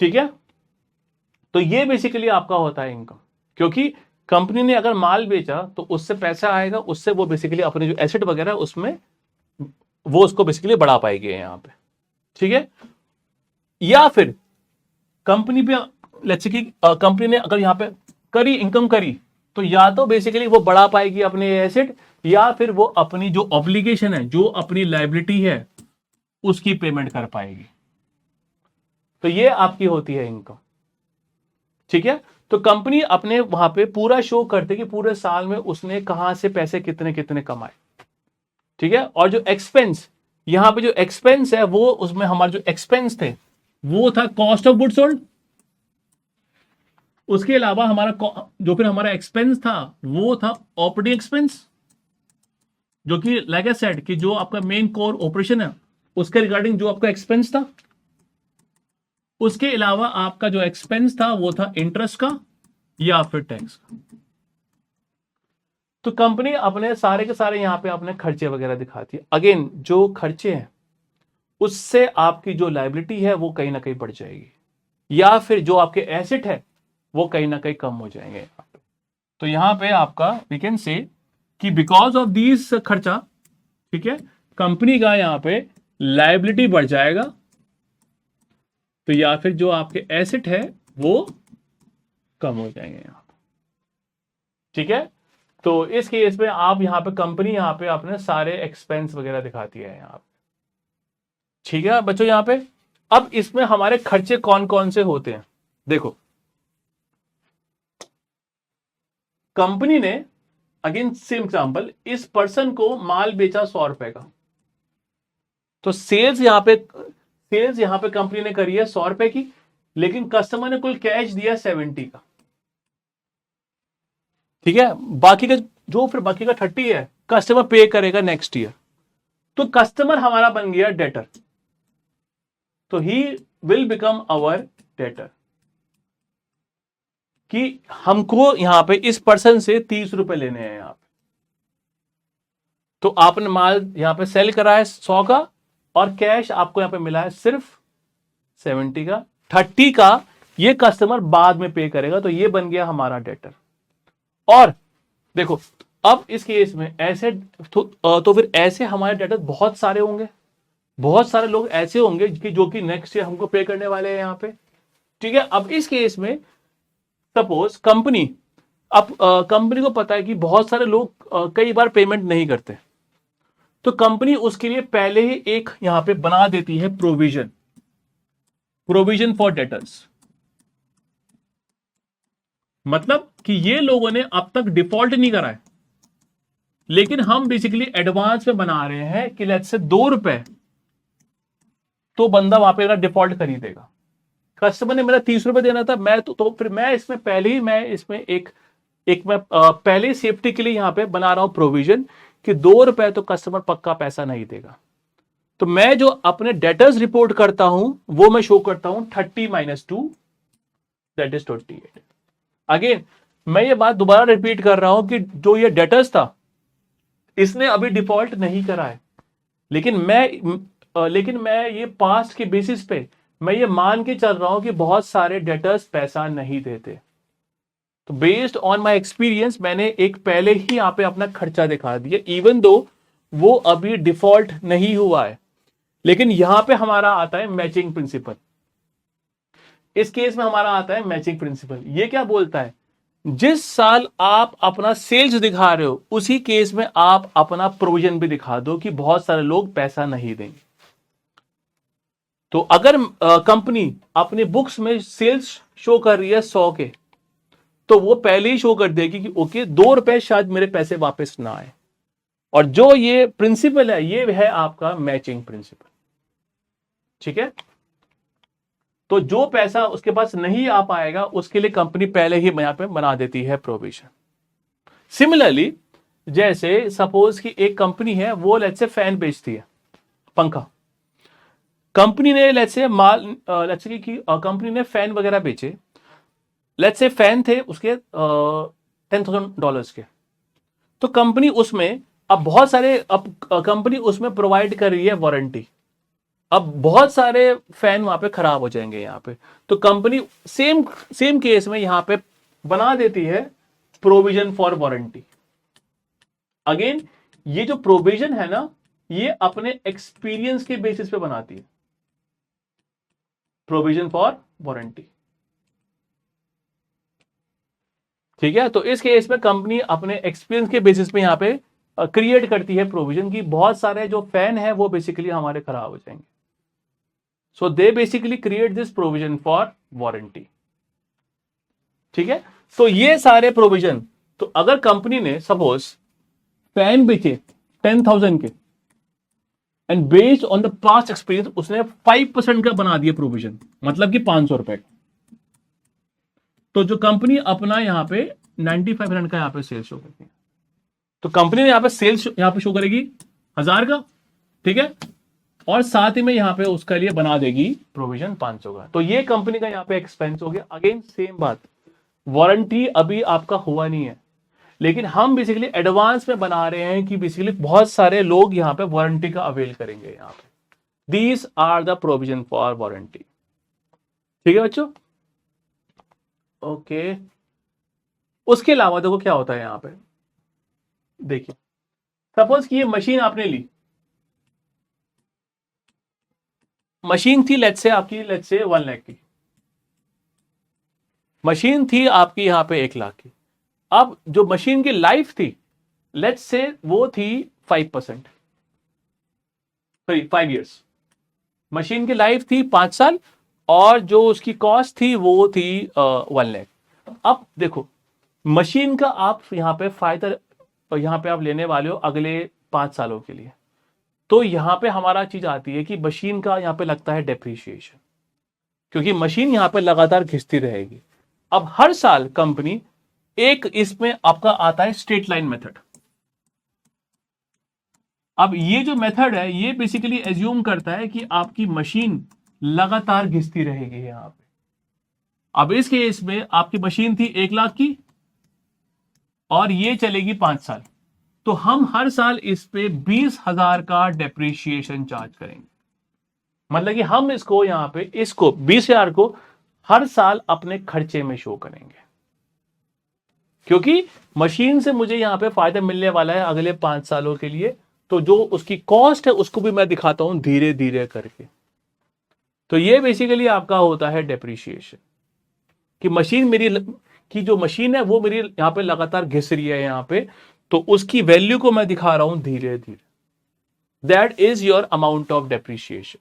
ठीक है। तो ये बेसिकली आपका होता है इनकम, क्योंकि कंपनी ने अगर माल बेचा तो उससे पैसा आएगा, उससे वो बेसिकली अपने जो एसेट वगैरह उसमें वो उसको बेसिकली बढ़ा पाएगी यहां पे, ठीक है। या फिर कंपनी पे लेट्स से कि कंपनी ने अगर यहां पे करी इनकम करी, तो या तो बेसिकली वो बढ़ा पाएगी अपने एसेट, या फिर वो अपनी जो ऑब्लिगेशन है, जो अपनी लायबिलिटी है, उसकी पेमेंट कर पाएगी। तो ये आपकी होती है इनकम, ठीक है। तो कंपनी अपने वहां पे पूरा शो करते कि पूरे साल में उसने कहां से पैसे कितने कितने कमाए, ठीक है। और जो एक्सपेंस, यहां पे जो एक्सपेंस है वो, उसमें हमारे जो एक्सपेंस थे वो था कॉस्ट ऑफ गुड सोल्ड। उसके अलावा हमारा जो फिर हमारा एक्सपेंस था वो था ऑपरेटिंग एक्सपेंस, जो कि लाइक आई सेड कि जो आपका मेन कोर ऑपरेशन है उसके रिगार्डिंग जो आपका एक्सपेंस था। उसके अलावा आपका जो एक्सपेंस था वो था इंटरेस्ट का या फिर टैक्स का। तो कंपनी अपने सारे के सारे यहां पे अपने खर्चे वगैरह दिखाती है। अगेन जो खर्चे हैं उससे आपकी जो लायबिलिटी है वो कहीं ना कहीं बढ़ जाएगी, या फिर जो आपके एसेट है वो कहीं ना कहीं कम हो जाएंगे। तो यहां पे आपका वी कैन से कि बिकॉज ऑफ दिस खर्चा, ठीक है, कंपनी का यहां पे लायबिलिटी बढ़ जाएगा, तो या फिर जो आपके एसेट है वो कम हो जाएंगे यहां पे, ठीक है। तो इस केस में आप यहां पे कंपनी यहां पे अपने सारे एक्सपेंस वगैरह दिखाती है यहां पे, ठीक है बच्चों। यहां पे अब इसमें हमारे खर्चे कौन कौन से होते हैं, देखो कंपनी ने अगेन सेम एग्जांपल, इस पर्सन को माल बेचा 100 रुपए का, तो सेल्स यहां पे कंपनी ने करी है 100 रुपए की, लेकिन कस्टमर ने कुल कैश दिया 70 का, ठीक है। बाकी का जो फिर बाकी का 30 है कस्टमर पे करेगा नेक्स्ट ईयर। तो कस्टमर हमारा बन गया डेटर, तो he will become our debtor, कि हमको यहां पे इस पर्सन से 30 रुपए लेने हैं यहां पे। तो आपने माल यहां पे सेल करा है 100 का, और कैश आपको यहां पे मिला है सिर्फ 70 का, 30 का ये कस्टमर बाद में पे करेगा, तो ये बन गया हमारा डेटर। और देखो अब इस केस में ऐसे तो फिर ऐसे हमारे डेटर बहुत सारे होंगे, बहुत सारे लोग ऐसे होंगे कि जो कि नेक्स्ट ईयर हमको पे करने वाले हैं यहां पे, ठीक है। अब इस केस में सपोज कंपनी, अब कंपनी को पता है कि बहुत सारे लोग कई बार पेमेंट नहीं करते, तो कंपनी उसके लिए पहले ही एक यहां पे बना देती है प्रोविजन, प्रोविजन फॉर डेटर्स। मतलब कि ये लोगों ने अब तक डिफॉल्ट नहीं करा है, लेकिन हम बेसिकली एडवांस में बना रहे हैं कि लेट्स से 2 रुपए तो बंदा वहां पे डिफॉल्ट खरीदेगा। कस्टमर ने मेरा 30 रुपए देना था, मैं तो फिर मैं इसमें पहले ही मैं इसमें एक मैं पहले सेफ्टी के लिए यहां पे बना रहा हूं प्रोविजन कि 2 रुपए तो कस्टमर पक्का पैसा नहीं देगा। तो मैं जो अपने डेटर्स रिपोर्ट करता हूं वो मैं शो करता हूं 30 - 2 दैट इज 28। अगेन मैं ये बात दोबारा रिपीट कर रहा हूं कि जो ये डेटर्स था इसने अभी डिफॉल्ट नहीं करा है, लेकिन मैं ये पास्ट के बेसिस पे मैं ये मान के चल रहा हूं कि बहुत सारे डेटर्स पैसा नहीं देते। तो बेस्ड ऑन माय एक्सपीरियंस मैंने एक पहले ही यहां पे अपना खर्चा दिखा दिया, इवन दो वो अभी डिफॉल्ट नहीं हुआ है। लेकिन यहां पे हमारा आता है मैचिंग प्रिंसिपल, इस केस में हमारा आता है मैचिंग प्रिंसिपल। ये क्या बोलता है, जिस साल आप अपना सेल्स दिखा रहे हो उसी केस में आप अपना प्रोविजन भी दिखा दो कि बहुत सारे लोग पैसा नहीं देंगे। तो अगर कंपनी अपनी बुक्स में सेल्स शो कर रही है 100 के, तो वो पहले ही शो कर देगी कि ओके 2 रुपए शायद मेरे पैसे वापस ना आए। और जो ये प्रिंसिपल है ये है आपका मैचिंग प्रिंसिपल, ठीक है। तो जो पैसा उसके पास नहीं आ पाएगा उसके लिए कंपनी पहले ही यहां पे बना देती है प्रोविजन। सिमिलरली जैसे सपोज कि एक कंपनी है, वो लेट्स से फैन बेचती है, पंखा। कंपनी ने लेट्स से लेट्स से कि कंपनी ने फैन वगैरह बेचे, लेट्स से फैन थे उसके $10,000 के। तो कंपनी उसमें अब बहुत सारे, अब कंपनी उसमें प्रोवाइड कर रही है वारंटी। अब बहुत सारे फैन वहां पे खराब हो जाएंगे यहां पे, तो कंपनी सेम केस में यहां पे बना देती है प्रोविजन फॉर वारंटी। अगेन ये जो प्रोविजन है ना, ये अपने एक्सपीरियंस के बेसिस पे बनाती है, प्रोविजन फॉर वारंटी। ठीक है, तो इस केस में कंपनी अपने एक्सपीरियंस के बेसिस पे यहां पे क्रिएट करती है प्रोविजन की बहुत सारे जो फैन है वो बेसिकली हमारे खराब हो जाएंगे। So they basically create this provision for warranty. ठीक है, तो ये सारे प्रोविजन, तो अगर कंपनी ने सपोज फैन बेचे 10,000 के and based on the past experience उसने 5% का बना दिया प्रोविजन, मतलब कि 500 रुपए, तो जो कंपनी अपना यहां पे 95% का यहां पे सेल्स शो करती है, तो कंपनी ने यहां पे सेल्स यहां पे शो करेगी 1000 का। ठीक है, और साथ ही में यहां पे उसके लिए बना देगी प्रोविजन 500 का। तो ये कंपनी का यहां पे एक्सपेंस हो गया। अगेन सेम बात, वारंटी अभी आपका हुआ नहीं है, लेकिन हम बेसिकली एडवांस में बना रहे हैं कि बेसिकली बहुत सारे लोग यहां पे वारंटी का अवेल करेंगे यहां पे। These are the provision for warranty. ठीक है बच्चों, ओके। उसके अलावा देखो क्या होता है यहां पे, देखिए सपोज कि ये मशीन आपने ली, मशीन थी लेट्स से आपकी, लेट्स से 1 लाख की मशीन थी आपकी यहां पे 1 लाख की। अब जो मशीन की लाइफ थी लेट्स से वो थी 5%, सॉरी 5 इयर्स। मशीन की लाइफ थी 5 साल और जो उसकी कॉस्ट थी वो थी 1 लाख। अब देखो मशीन का आप यहां पे फायदा यहां पे आप लेने वाले हो अगले 5 सालों के लिए, तो यहां पे हमारा चीज आती है कि मशीन का यहां पे लगता है डेप्रिसिएशन, क्योंकि मशीन यहां पे लगातार घिसती रहेगी। अब हर साल कंपनी एक इसमें आपका आता है स्ट्रेट लाइन मेथड। अब ये जो मेथड है ये बेसिकली एज्यूम करता है कि आपकी मशीन लगातार घिसती रहेगी यहां पे। अब इस केस में आपकी मशीन थी 1 लाख की और ये चलेगी 5 साल, तो हम हर साल इस पे 20,000 का डेप्रिसिएशन चार्ज करेंगे। मतलब कि हम इसको यहां पे इसको 20,000 को हर साल अपने खर्चे में शो करेंगे, क्योंकि मशीन से मुझे यहां पे फायदा मिलने वाला है अगले 5 सालों के लिए। तो जो उसकी कॉस्ट है उसको भी मैं दिखाता हूं धीरे धीरे करके। तो ये बेसिकली आपका होता है डेप्रिसिएशन, कि मशीन मेरी की जो मशीन है वो मेरी यहां पे लगातार घिस रही है यहां पे, तो उसकी वैल्यू को मैं दिखा रहा हूं धीरे धीरे। That is your amount of depreciation.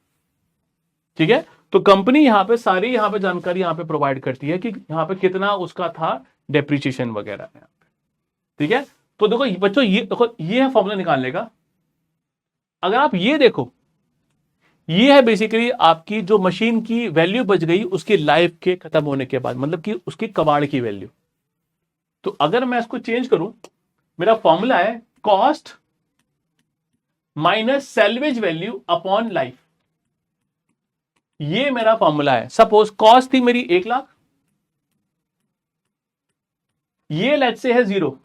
ठीक है, तो कंपनी यहां पे सारी यहां पे जानकारी यहां पे प्रोवाइड करती है कि यहां पे कितना उसका था डेप्रिसिएशन वगैरह यहां पे। ठीक है, तो देखो बच्चों ये देखो ये है फॉर्मूला निकालने का। अगर आप ये देखो, ये है बेसिकली आपकी जो मशीन की वैल्यू बच गई उसकी लाइफ के खत्म होने के बाद, मतलब कि उसकी कबाड़ की वैल्यू। तो अगर मैं इसको चेंज करूं, मेरा फॉर्मूला है cost minus salvage value upon life. ये मेरा फॉर्मूला है। सपोज कॉस्ट थी मेरी 1 लाख, ये लेट्स से है 0,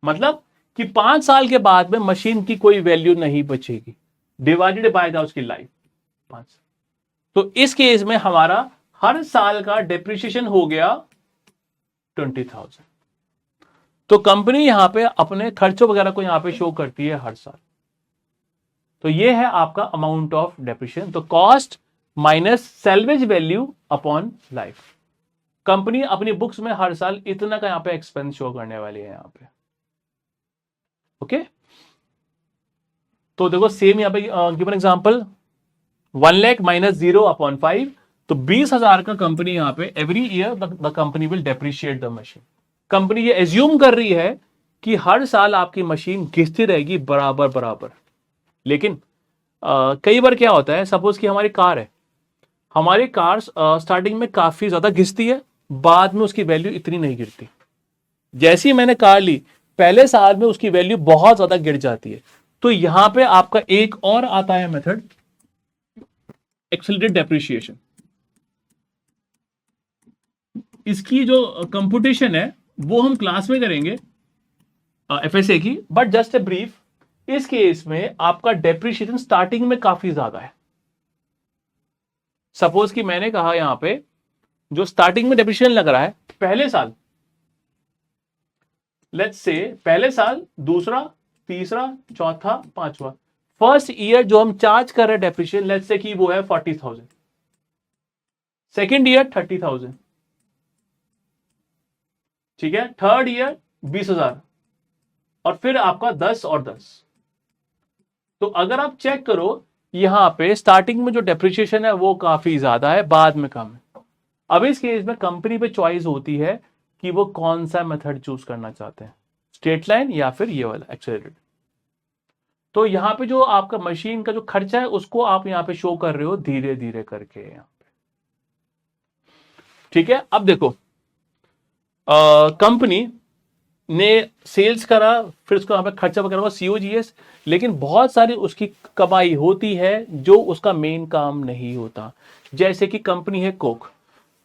मतलब कि 5 साल के बाद में मशीन की कोई वैल्यू नहीं बचेगी, डिवाइडेड बाय द उसकी लाइफ 5। तो इस केस में हमारा हर साल का डेप्रिसिएशन हो गया 20,000। तो कंपनी यहां पे अपने खर्चों वगैरह को यहां पे शो करती है हर साल। तो ये है आपका अमाउंट ऑफ डेप्रिसिएशन। तो cost minus salvage value upon life. Company अपनी बुक्स में हर साल इतना का यहां पे एक्सपेंस शो करने वाली है यहां पे। ओके, तो देखो सेम यहां पे given example 1 lakh minus 0 upon 5, तो 20,000 का कंपनी यहां पे every year the company will depreciate the machine. Company ये एज्यूम कर रही है कि हर साल आपकी मशीन घिसती रहेगी बराबर बराबर। लेकिन कई बार क्या होता है, सपोज कि हमारी कार है, हमारी कार स्टार्टिंग में काफी ज्यादा घिसती है, बाद में उसकी वैल्यू इतनी नहीं गिरती। जैसी मैंने कार ली पहले साल में उसकी वैल्यू बहुत ज्यादा गिर जाती है। तो यहां पे आपका एक और आता है मेथड, एक्सेलरेटेड डेप्रिसिएशन। इसकी जो कंप्यूटेशन है वो हम क्लास में करेंगे एफएसए की, बट जस्ट ए ब्रीफ। इस केस में आपका डेप्रिसिएशन स्टार्टिंग में काफी ज्यादा है। सपोज कि मैंने कहा यहां पे जो स्टार्टिंग में डेप्रिसिएशन लग रहा है पहले साल, लेट्स से पहले साल, दूसरा, तीसरा, चौथा, पांचवा, फर्स्ट ईयर जो हम चार्ज कर रहे हैं डेप्रिसिएशन, लेट्स से कि वो है 40,000, सेकेंड ईयर 30,000, ठीक है, थर्ड ईयर 20,000, और फिर आपका 10 और 10। तो अगर आप चेक करो यहां पे स्टार्टिंग में जो डेप्रिसिएशन है वो काफी ज्यादा है, बाद में कम है। अब इस केस में कंपनी पे चॉइस होती है कि वो कौन सा मेथड चूज करना चाहते हैं, स्ट्रेट लाइन या फिर ये वाला एक्सेलरेटेड। तो यहां पे जो आपका मशीन का जो खर्चा है उसको आप यहां पे शो कर रहे हो धीरे धीरे करके यहां पे, ठीक है। अब देखो कंपनी ने सेल्स करा, फिर उसका यहाँ पे खर्चा वगैरह हुआ, सीओजीएस, लेकिन बहुत सारी उसकी कमाई होती है जो उसका मेन काम नहीं होता। जैसे कि कंपनी है कोक,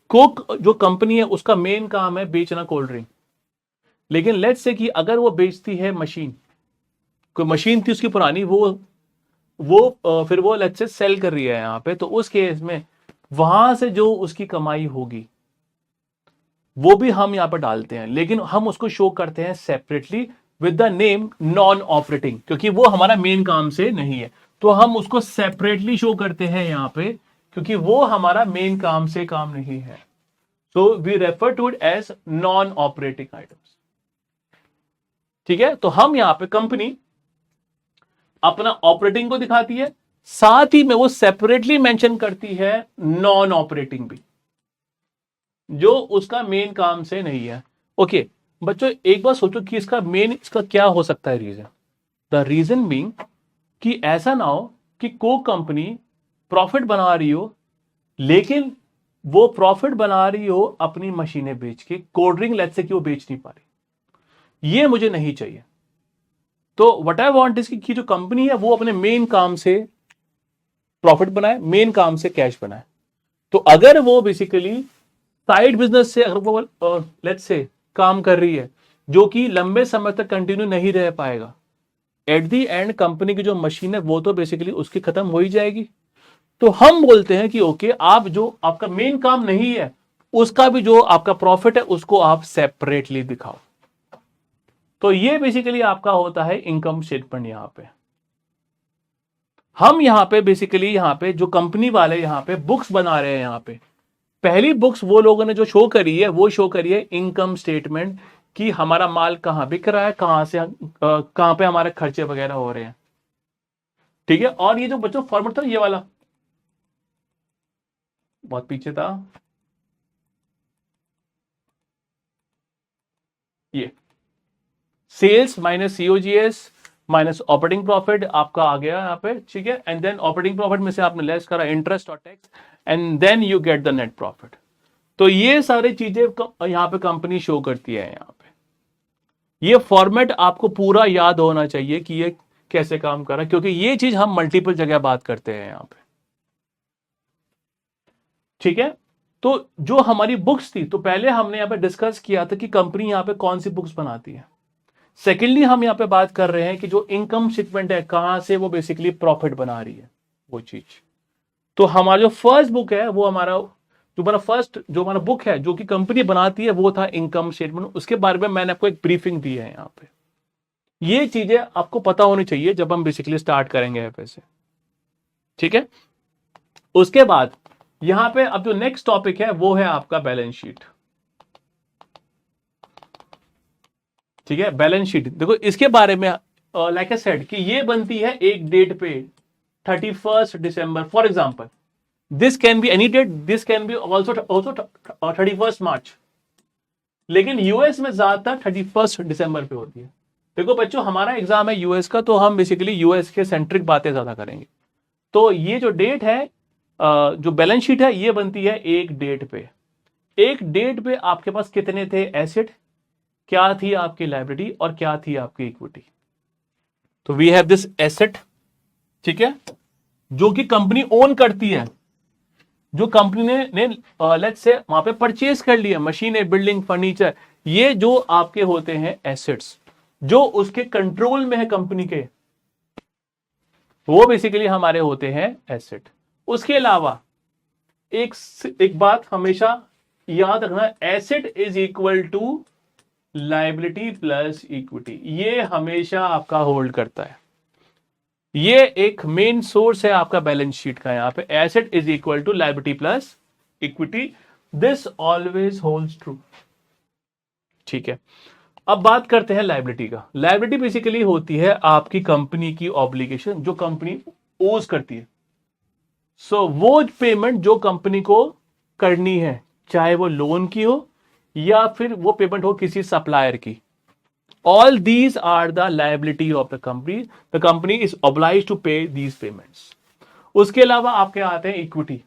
कोक जो कंपनी है उसका मेन काम है बेचना कोल्ड ड्रिंक, लेकिन लेट्स से कि अगर वो बेचती है मशीन, कोई मशीन थी उसकी पुरानी, फिर वो लेट्स से सेल कर रही है यहां पे, तो उस केस में वहां से जो उसकी कमाई होगी वो भी हम यहां पर डालते हैं, लेकिन हम उसको शो करते हैं separately with the name non operating, क्योंकि वो हमारा मेन काम से नहीं है। तो हम उसको सेपरेटली शो करते हैं यहां पे, क्योंकि वो हमारा मेन काम से काम नहीं है। So we refer to it as non operating items, ठीक है। तो हम यहां पे कंपनी अपना ऑपरेटिंग को दिखाती है, साथ ही में वो सेपरेटली मेंशन करती है नॉन ऑपरेटिंग भी, जो उसका मेन काम से नहीं है। ओके बच्चों, एक बार सोचो कि इसका क्या हो सकता है रीजन। द रीजन बीइंग कि ऐसा ना हो कि कोक कंपनी प्रॉफिट बना रही हो, लेकिन वो प्रॉफिट बना रही हो अपनी मशीनें बेच के, कोल्ड ड्रिंक लेट्स से कि वो बेच नहीं पा रही, ये मुझे नहीं चाहिए। तो व्हाट आई वांट इज कि जो कंपनी है वो अपने मेन काम से प्रॉफिट बनाए, मेन काम से कैश बनाए। तो अगर वो बेसिकली साइड बिजनेस से अगर वो लेट्स से काम कर रही है जो कि लंबे समय तक कंटिन्यू नहीं रह पाएगा, एट दी एंड कंपनी की जो मशीन है वो तो बेसिकली उसकी खत्म हो ही जाएगी। तो हम बोलते हैं कि ओके, आप जो आपका मेन काम नहीं है उसका भी जो आपका प्रॉफिट है उसको आप सेपरेटली दिखाओ। तो ये बेसिकली आपका होता है इनकम स्टेटमेंट। यहां पे हम यहां पे बेसिकली यहां पे जो कंपनी वाले यहां पे बुक्स बना रहे हैं, यहां पे पहली बुक्स वो लोगों ने जो शो करी है वो शो करी है इनकम स्टेटमेंट, कि हमारा माल कहां बिक रहा है, कहां पे हमारे खर्चे वगैरह हो रहे हैं, ठीक है। और ये जो बच्चों फॉर्मेट था ये वाला बहुत पीछे था, ये sales minus COGS minus operating profit आपका आ गया यहाँ पे, ठीक है। एंड देन ऑपरेटिंग प्रॉफिट में से आपने लेस करा इंटरेस्ट और tax, and then you get the net profit. तो ये सारी चीजें यहां पे कंपनी शो करती है। यहां पे ये फॉर्मेट आपको पूरा याद होना चाहिए कि ये कैसे काम कर रहा है, क्योंकि ये चीज हम मल्टीपल जगह बात करते हैं यहां पे, ठीक है। तो जो हमारी बुक्स थी, तो पहले हमने यहां पे डिस्कस किया था कि कंपनी यहां पे कौन सी बुक्स बनाती है। सेकेंडली हम यहां पे बात कर रहे हैं कि जो इनकम स्टेटमेंट है कहां से वो बेसिकली प्रॉफिट बना रही है वो चीज। तो हमारा जो फर्स्ट बुक है वो जो हमारा बुक है जो कि कंपनी बनाती है वो था इनकम स्टेटमेंट। उसके बारे में मैंने आपको एक ब्रीफिंग दी है यहां पे। ये चीजें आपको पता होनी चाहिए जब हम बेसिकली स्टार्ट करेंगे एफएसए, ठीक है। उसके बाद यहां पे अब जो नेक्स्ट टॉपिक है वो है आपका बैलेंस शीट, ठीक है। बैलेंस शीट देखो, इसके बारे में लाइक आई सेड कि ये बनती है एक डेट पे, 31 दिसंबर for example. This can be any date, this can be also 31 March, लेकिन यूएस में ज्यादातर 31 दिसंबर पे होती है। देखो बच्चों, हमारा एग्जाम है यूएस का, तो हम बेसिकली यूएस के सेंट्रिक बातें ज्यादा करेंगे। तो ये जो डेट है जो बैलेंस शीट है ये बनती है एक डेट पे। एक डेट पे आपके पास कितने थे एसेट, क्या थी आपकी लायबिलिटी और क्या थी आपकी इक्विटी। तो वी हैव दिस एसेट, ठीक है, जो कि कंपनी ओन करती है, जो कंपनी ने लेट्स से वहां पे परचेज कर लिया, मशीनें, बिल्डिंग, फर्नीचर, ये जो आपके होते हैं एसेट्स जो उसके कंट्रोल में है कंपनी के, वो बेसिकली हमारे होते हैं एसेट। उसके अलावा एक बात हमेशा याद रखना, asset is equal to liability plus equity, ये हमेशा आपका होल्ड करता है। ये एक मेन सोर्स है आपका बैलेंस शीट का, यहां पे asset is equal to liability plus equity, this always holds true, ठीक है। अब बात करते हैं लायबिलिटी का। लायबिलिटी बेसिकली होती है आपकी कंपनी की ऑब्लिगेशन जो कंपनी ओज करती है। सो वो पेमेंट जो कंपनी को करनी है, चाहे वो लोन की हो या फिर वो पेमेंट हो किसी सप्लायर की, all these are the liability of the company is obliged to pay these payments। उसके अलावा आपके आते हैं इक्विटी।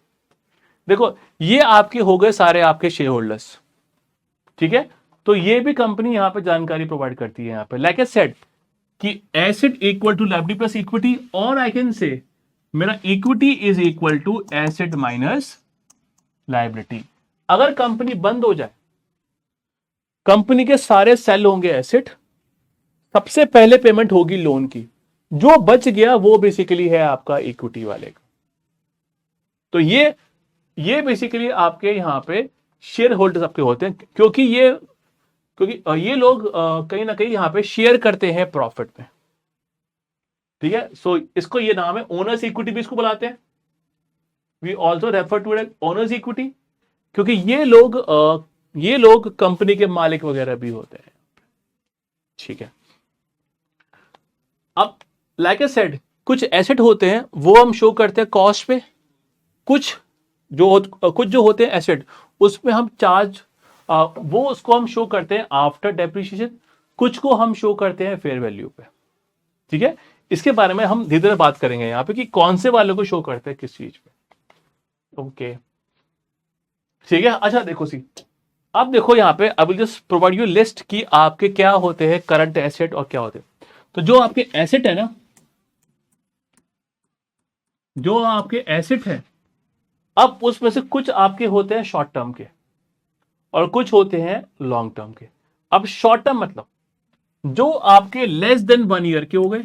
देखो ये आपके हो गए सारे आपके शेयर होल्डर्स, ठीक है, तो ये भी कंपनी यहां पे जानकारी प्रोवाइड करती है। यहां पे लाइक ए सेड कि asset equal to liability plus equity, और आई कैन से मेरा equity is equal to asset minus liability. अगर कंपनी बंद हो जाए, कंपनी के सारे सेल होंगे एसेट, सबसे पहले पेमेंट होगी लोन की, जो बच गया वो बेसिकली है आपका इक्विटी वाले का। तो ये बेसिकली आपके यहां पे शेयर होल्डर्स आपके होते हैं, क्योंकि ये लोग कहीं ना कहीं यहां पे शेयर करते हैं प्रॉफिट में, ठीक है। सो इसको ये नाम है ओनर्स इक्विटी भी इसको बुलाते हैं। We also refer to it owner's equity, क्योंकि ये लोग कंपनी के मालिक वगैरह भी होते हैं, ठीक है। अब लाइक ए सेड कुछ एसेट होते हैं वो हम शो करते हैं कॉस्ट पे, कुछ जो होते हैं एसेट उसमें हम चार्ज वो उसको हम शो करते हैं आफ्टर डेप्रिसिएशन, कुछ को हम शो करते हैं फेयर वैल्यू पे, ठीक है। इसके बारे में हम धीरे धीरे बात करेंगे यहां पे कि कौन से वालों को शो करते हैं किस चीज पे, ओके, ठीक है। अच्छा देखो सी, अब देखो यहां पे I will just provide you list कि आपके क्या होते हैं करंट एसेट और क्या होते हैं। तो जो आपके एसेट है ना, जो आपके एसेट है, अब उसमें से कुछ आपके होते हैं शॉर्ट टर्म के और कुछ होते हैं लॉन्ग टर्म के। अब शॉर्ट टर्म मतलब जो आपके लेस देन 1 ईयर के हो गए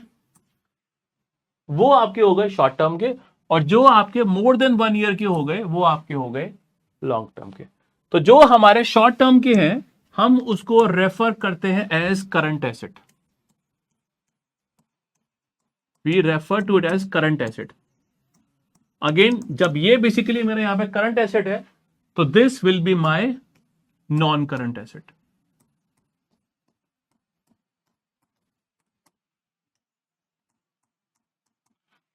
वो आपके हो गए शॉर्ट टर्म के, और जो आपके मोर देन 1 ईयर के हो गए वो आपके हो गए लॉन्ग टर्म के। तो जो हमारे शॉर्ट टर्म के हैं हम उसको रेफर करते हैं as current asset, we refer to it as current asset. Again जब ये बेसिकली मेरे यहां पे करंट एसेट है तो this will be my non current asset.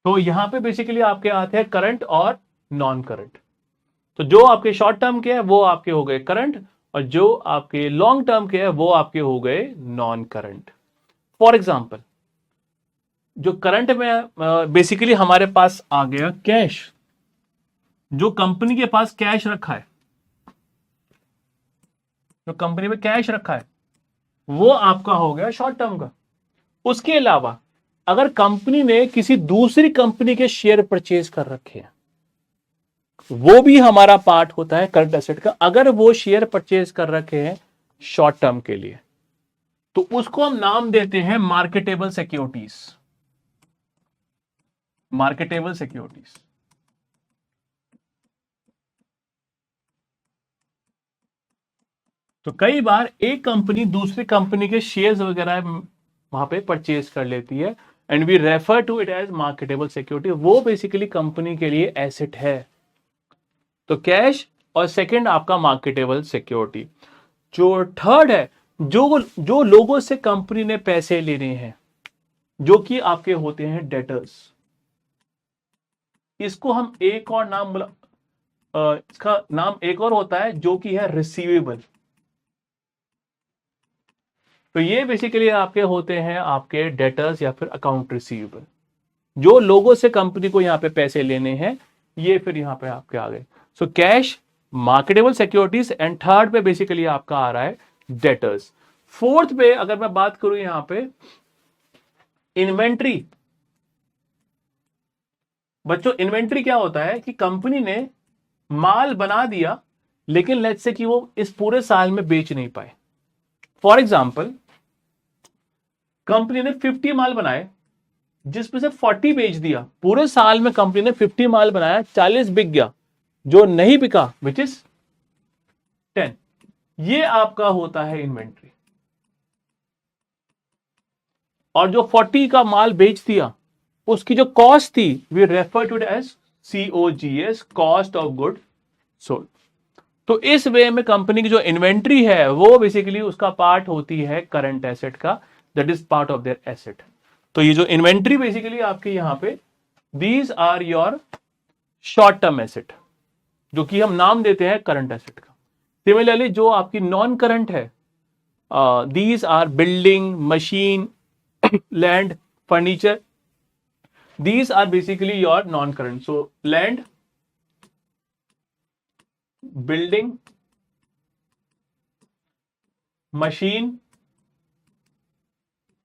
तो यहां पे बेसिकली आपके आते हैं करंट और नॉन करंट। तो जो आपके शॉर्ट टर्म के हैं वो आपके हो गए करंट, और जो आपके लॉन्ग टर्म के हैं वो आपके हो गए नॉन करंट। फॉर एग्जाम्पल जो करंट में बेसिकली हमारे पास आ गया कैश, जो कंपनी के पास कैश रखा है, जो कंपनी में कैश रखा है वो आपका हो गया शॉर्ट टर्म का। उसके अलावा अगर कंपनी ने किसी दूसरी कंपनी के शेयर परचेज कर रखे हैं वो भी हमारा पार्ट होता है करंट एसेट का। अगर वो शेयर परचेज कर रखे हैं शॉर्ट टर्म के लिए तो उसको हम नाम देते हैं मार्केटेबल सिक्योरिटीज, मार्केटेबल सिक्योरिटीज। तो कई बार एक कंपनी दूसरी कंपनी के शेयर्स वगैरह वहां पे परचेज कर लेती है and we refer to it as marketable security, वो बेसिकली कंपनी के लिए एसेट है। तो कैश और सेकंड आपका मार्केटेबल सिक्योरिटी। जो थर्ड है, जो लोगों से कंपनी ने पैसे लेने हैं जो कि आपके होते हैं डेटर्स, इसको हम एक और नाम इसका नाम एक और होता है जो कि है रिसीवेबल। तो ये बेसिकली आपके होते हैं आपके डेटर्स या फिर अकाउंट रिसीवेबल, जो लोगों से कंपनी को यहां पे पैसे लेने हैं ये फिर यहां पे आपके आ गए। So cash, marketable securities, and third पे बेसिकली आपका आ रहा है डेटर्स। फोर्थ पे अगर मैं बात करूं यहां पे इन्वेंट्री। बच्चों इन्वेंट्री क्या होता है कि कंपनी ने माल बना दिया लेकिन लेट्स से कि वो इस पूरे साल में बेच नहीं पाए। फॉर एग्जाम्पल कंपनी ने 50 माल बनाए जिसमें से 40 बेच दिया। पूरे साल में कंपनी ने 50 माल बनाया, 40 बिक गया, जो नहीं बिका विच इज 10। ये आपका होता है इन्वेंट्री। और जो 40 का माल बेच दिया उसकी जो कॉस्ट थी we refer to it as COGS, cost of good sold. तो इस वे में कंपनी की जो इन्वेंट्री है वो बेसिकली उसका पार्ट होती है करंट एसेट का, that is part of their asset. तो ये जो इन्वेंट्री बेसिकली आपके यहां पे these are your short term asset, जो कि हम नाम देते हैं करंट एसेट का। सिमिलरली जो आपकी नॉन करंट है, these are building, machine, land, furniture, these are basically your non-current. So land, building, machine,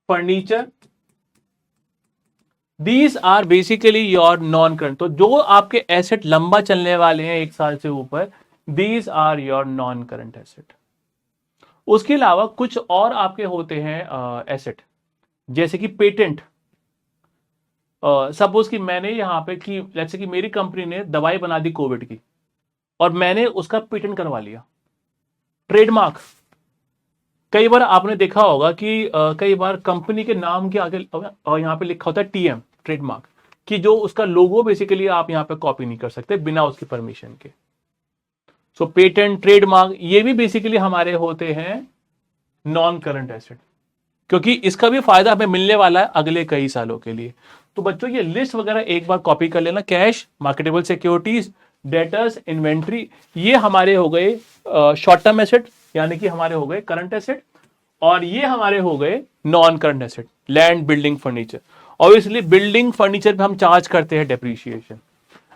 furniture, these are basically your non-current. तो जो आपके एसेट लंबा चलने वाले हैं एक साल से ऊपर, these are your non-current asset. उसके अलावा कुछ और आपके होते हैं एसेट, जैसे कि पेटेंट। सपोज कि मैंने यहां पे कि लेट्स से कि मेरी कंपनी ने दवाई बना दी कोविड की और मैंने उसका पेटेंट करवा लिया। ट्रेडमार्क, कई बार आपने देखा होगा कि कई बार कंपनी के नाम के आगे यहां पे लिखा होता है TM, ट्रेडमार्क, कि जो उसका लोगो बेसिकली आप यहां पे कॉपी नहीं कर सकते बिना उसकी परमिशन के। सो पेटेंट, ट्रेडमार्क, ये भी बेसिकली हमारे होते हैं नॉन करंट एसेट, क्योंकि इसका भी फायदा हमें मिलने वाला है अगले कई सालों के लिए। तो बच्चों ये लिस्ट वगैरह एक बार कॉपी कर लेना। Cash, marketable securities, debtors, inventory, ये हमारे हो गए शॉर्ट टर्म एसेट, यानी कि हमारे हो गए करंट एसेट, और ये हमारे हो गए non current asset, land, building, furniture. Obviously building furniture पे हम चार्ज करते हैं डेप्रीशिएशन,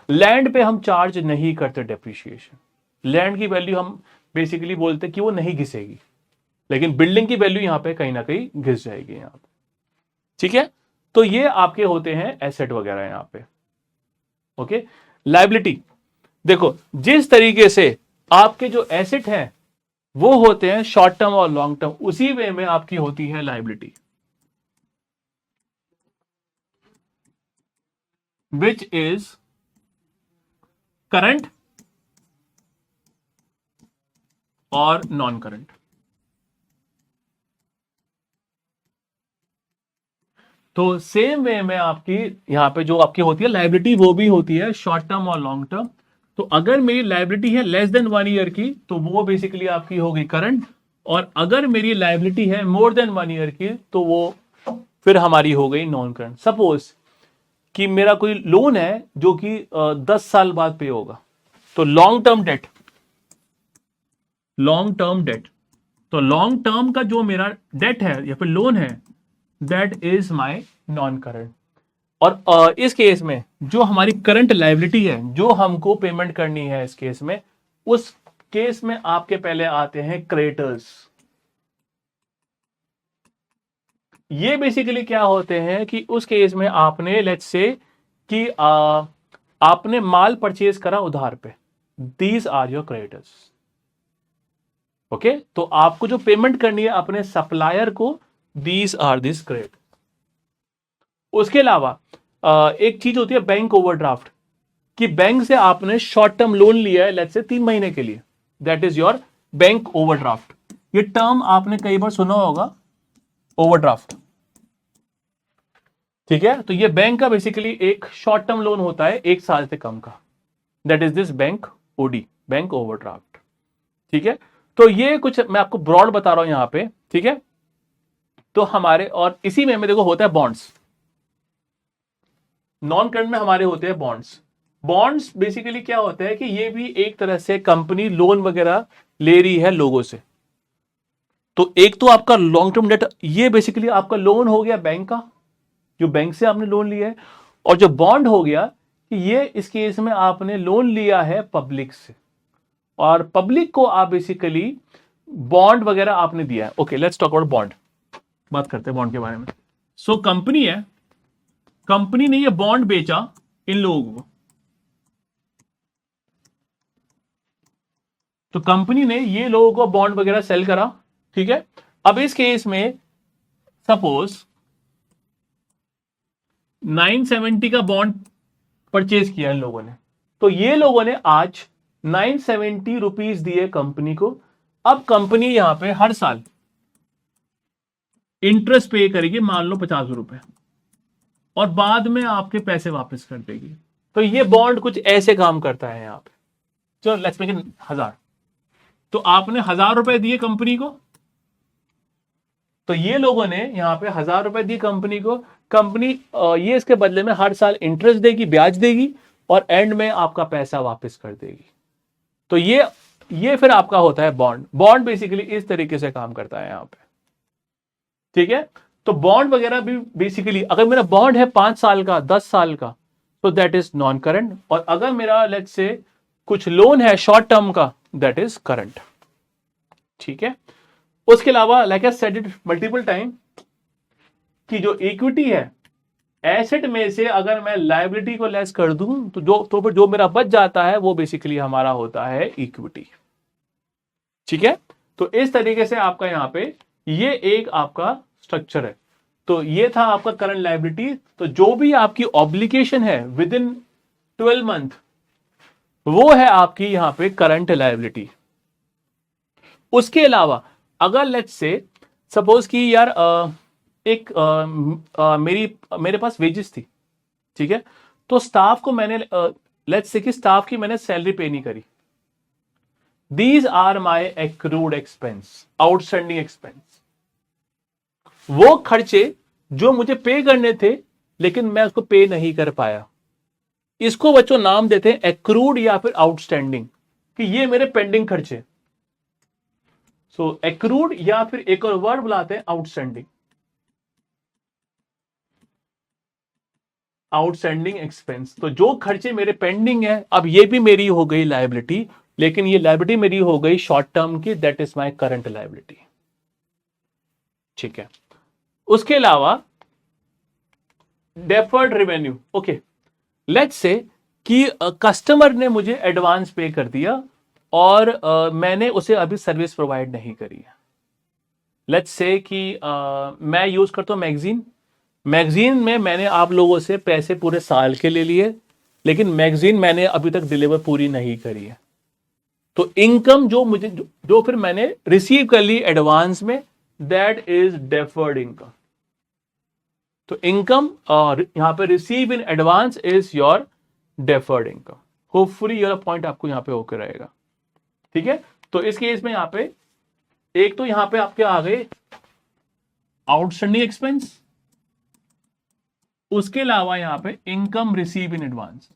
लैंड पे हम चार्ज नहीं करते डेप्रीशिएशन। लैंड की वैल्यू हम बेसिकली बोलते हैं कि वो नहीं घिसेगी, लेकिन बिल्डिंग की वैल्यू यहां पे कहीं ना कहीं घिस जाएगी यहां पे। ठीक है, तो ये आपके होते हैं एसेट वगैरह यहां पे। ओके, लायबिलिटी, देखो जिस तरीके से आपके जो एसेट हैं वो होते हैं शॉर्ट टर्म और लॉन्ग टर्म, उसी वे में आपकी होती है लायबिलिटी, विच इज करंट और नॉन करंट। तो सेम वे में आपकी यहां पे जो आपकी होती है लायबिलिटी वो भी होती है शॉर्ट टर्म और लॉन्ग टर्म। तो अगर मेरी लायबिलिटी है लेस देन 1 ईयर की तो वो बेसिकली आपकी होगी करंट, और अगर मेरी लायबिलिटी है मोर देन 1 ईयर की तो वो फिर हमारी हो गई नॉन करंट। सपोज कि मेरा कोई लोन है जो कि 10 साल बाद पे होगा, तो long term debt, long term debt, तो लॉन्ग टर्म का जो मेरा डेट है या फिर लोन है that is my non current. और इस केस में जो हमारी करंट लायबिलिटी है जो हमको पेमेंट करनी है इस केस में, उस केस में आपके पहले आते हैं क्रेडिटर्स। ये बेसिकली क्या होते हैं कि उस केस में आपने लेट्स से कि आपने माल परचेज करा उधार पे, these are your creditors. Okay, तो आपको जो पेमेंट करनी है अपने सप्लायर को, दीज आर दिस क्रेडिट। उसके अलावा एक चीज होती है बैंक ओवरड्राफ्ट, कि बैंक से आपने शॉर्ट टर्म लोन लिया है लेट्स से 3 महीने के लिए, that is your bank overdraft. ये टर्म आपने कई बार सुना होगा, ओवरड्राफ्ट। ठीक है, तो ये बैंक का बेसिकली एक शॉर्ट टर्म लोन होता है 1 साल से कम का, that is this bank OD, bank overdraft. ठीक है, तो ये कुछ मैं आपको ब्रॉड बता रहा हूं यहां पे। ठीक है, तो हमारे और इसी में देखो होता है बॉन्ड्स। नॉन करंट में हमारे होते हैं बॉन्ड्स। बॉन्ड्स बेसिकली क्या होता है कि ये भी एक तरह से कंपनी लोन वगैरह ले रही है लोगों से। तो एक तो आपका लॉन्ग टर्म डेट, ये बेसिकली आपका लोन हो गया बैंक का, जो बैंक से आपने लोन लिया है, और जो बॉन्ड हो गया कि ये इस केस में आपने लोन लिया है पब्लिक से, और पब्लिक को आप बेसिकली बॉन्ड वगैरह आपने दिया है। Okay, let's talk about bond, बात करते हैं बॉन्ड के बारे में। सो कंपनी है, कंपनी ने ये बॉन्ड बेचा इन लोगों को, तो कंपनी ने ये लोगों को बॉन्ड वगैरह सेल करा, ठीक है। अब इस केस में सपोज 970 का बॉन्ड परचेज किया इन लोगों ने, तो ये लोगों ने आज 970 रुपीज दिए कंपनी को। अब कंपनी यहां पे हर साल इंटरेस्ट पे करेगी, मान लो 50 रुपए, और बाद में आपके पैसे वापस कर देगी। तो ये बॉन्ड कुछ ऐसे काम करता है यहां पे। चलो लेट्स मेक इट 1000, तो आपने 1000 रुपए दिए कंपनी को, तो ये लोगों ने यहां पे 1000 रुपए दिए कंपनी को। कंपनी ये इसके बदले में हर साल इंटरेस्ट देगी, ब्याज देगी, और एंड में आपका पैसा वापस कर देगी। तो ये फिर आपका होता है बॉन्ड। बॉन्ड बेसिकली इस तरीके से काम करता है यहां पे, ठीक है। तो बॉन्ड वगैरह भी बेसिकली, अगर मेरा बॉन्ड है 5 साल का, 10 साल का, तो दैट इज नॉन करंट, और अगर मेरा लेट्स से कुछ लोन है शॉर्ट टर्म का, दैट इज करंट, ठीक है। उसके अलावा like I said it multiple time कि जो इक्विटी है एसेट में से अगर मैं लायबिलिटी को लेस कर दूं, तो फिर जो मेरा बच जाता है वो बेसिकली हमारा होता है इक्विटी, ठीक है। तो इस तरीके से आपका यहां पे ये एक आपका स्ट्रक्चर है। तो ये था आपका करंट लायबिलिटी। तो जो भी आपकी ऑब्लिगेशन है विद इन 12 मंथ, वो है आपकी यहां पे करंट लायबिलिटी। उसके अलावा अगर लेट्स से सपोज कि यार मेरे पास वेजेस थी, ठीक है, तो स्टाफ को मैंने लेट्स से कि स्टाफ की मैंने सैलरी पे नहीं करी, these are my accrued expense, outstanding expense. वो खर्चे जो मुझे पे करने थे लेकिन मैं उसको पे नहीं कर पाया, इसको बच्चों नाम देते हैं एक्रूड या फिर आउटस्टैंडिंग, कि ये मेरे पेंडिंग खर्चे। सो एक्रूड या फिर एक और वर्ड बुलाते हैं आउटस्टैंडिंग, आउटस्टैंडिंग एक्सपेंस। तो जो खर्चे मेरे पेंडिंग है, अब ये भी मेरी हो गई लायबिलिटी, लेकिन ये लायबिलिटी मेरी हो गई शॉर्ट टर्म की, that is my current liability, ठीक है। उसके अलावा deferred revenue, okay, let's say कि कस्टमर ने मुझे एडवांस पे कर दिया और मैंने उसे अभी सर्विस प्रोवाइड नहीं करी है। लेट्स से कि मैं यूज करता हूं मैगजीन में मैंने आप लोगों से पैसे पूरे साल के ले लिए, लेकिन मैगजीन मैंने अभी तक डिलीवर पूरी नहीं करी है। तो इनकम जो फिर मैंने रिसीव कर ली एडवांस में, दैट इज डेफर्ड इनकम। तो इनकम यहां पे receive in advance is your deferred income. Hopefully your point आपको यहां पे होकर रहेगा, ठीक है। तो इस केस में यहां पे एक तो यहां पे आपके आ गए आउटस्टैंडिंग एक्सपेंस, उसके अलावा यहां पे इनकम रिसीव इन एडवांस।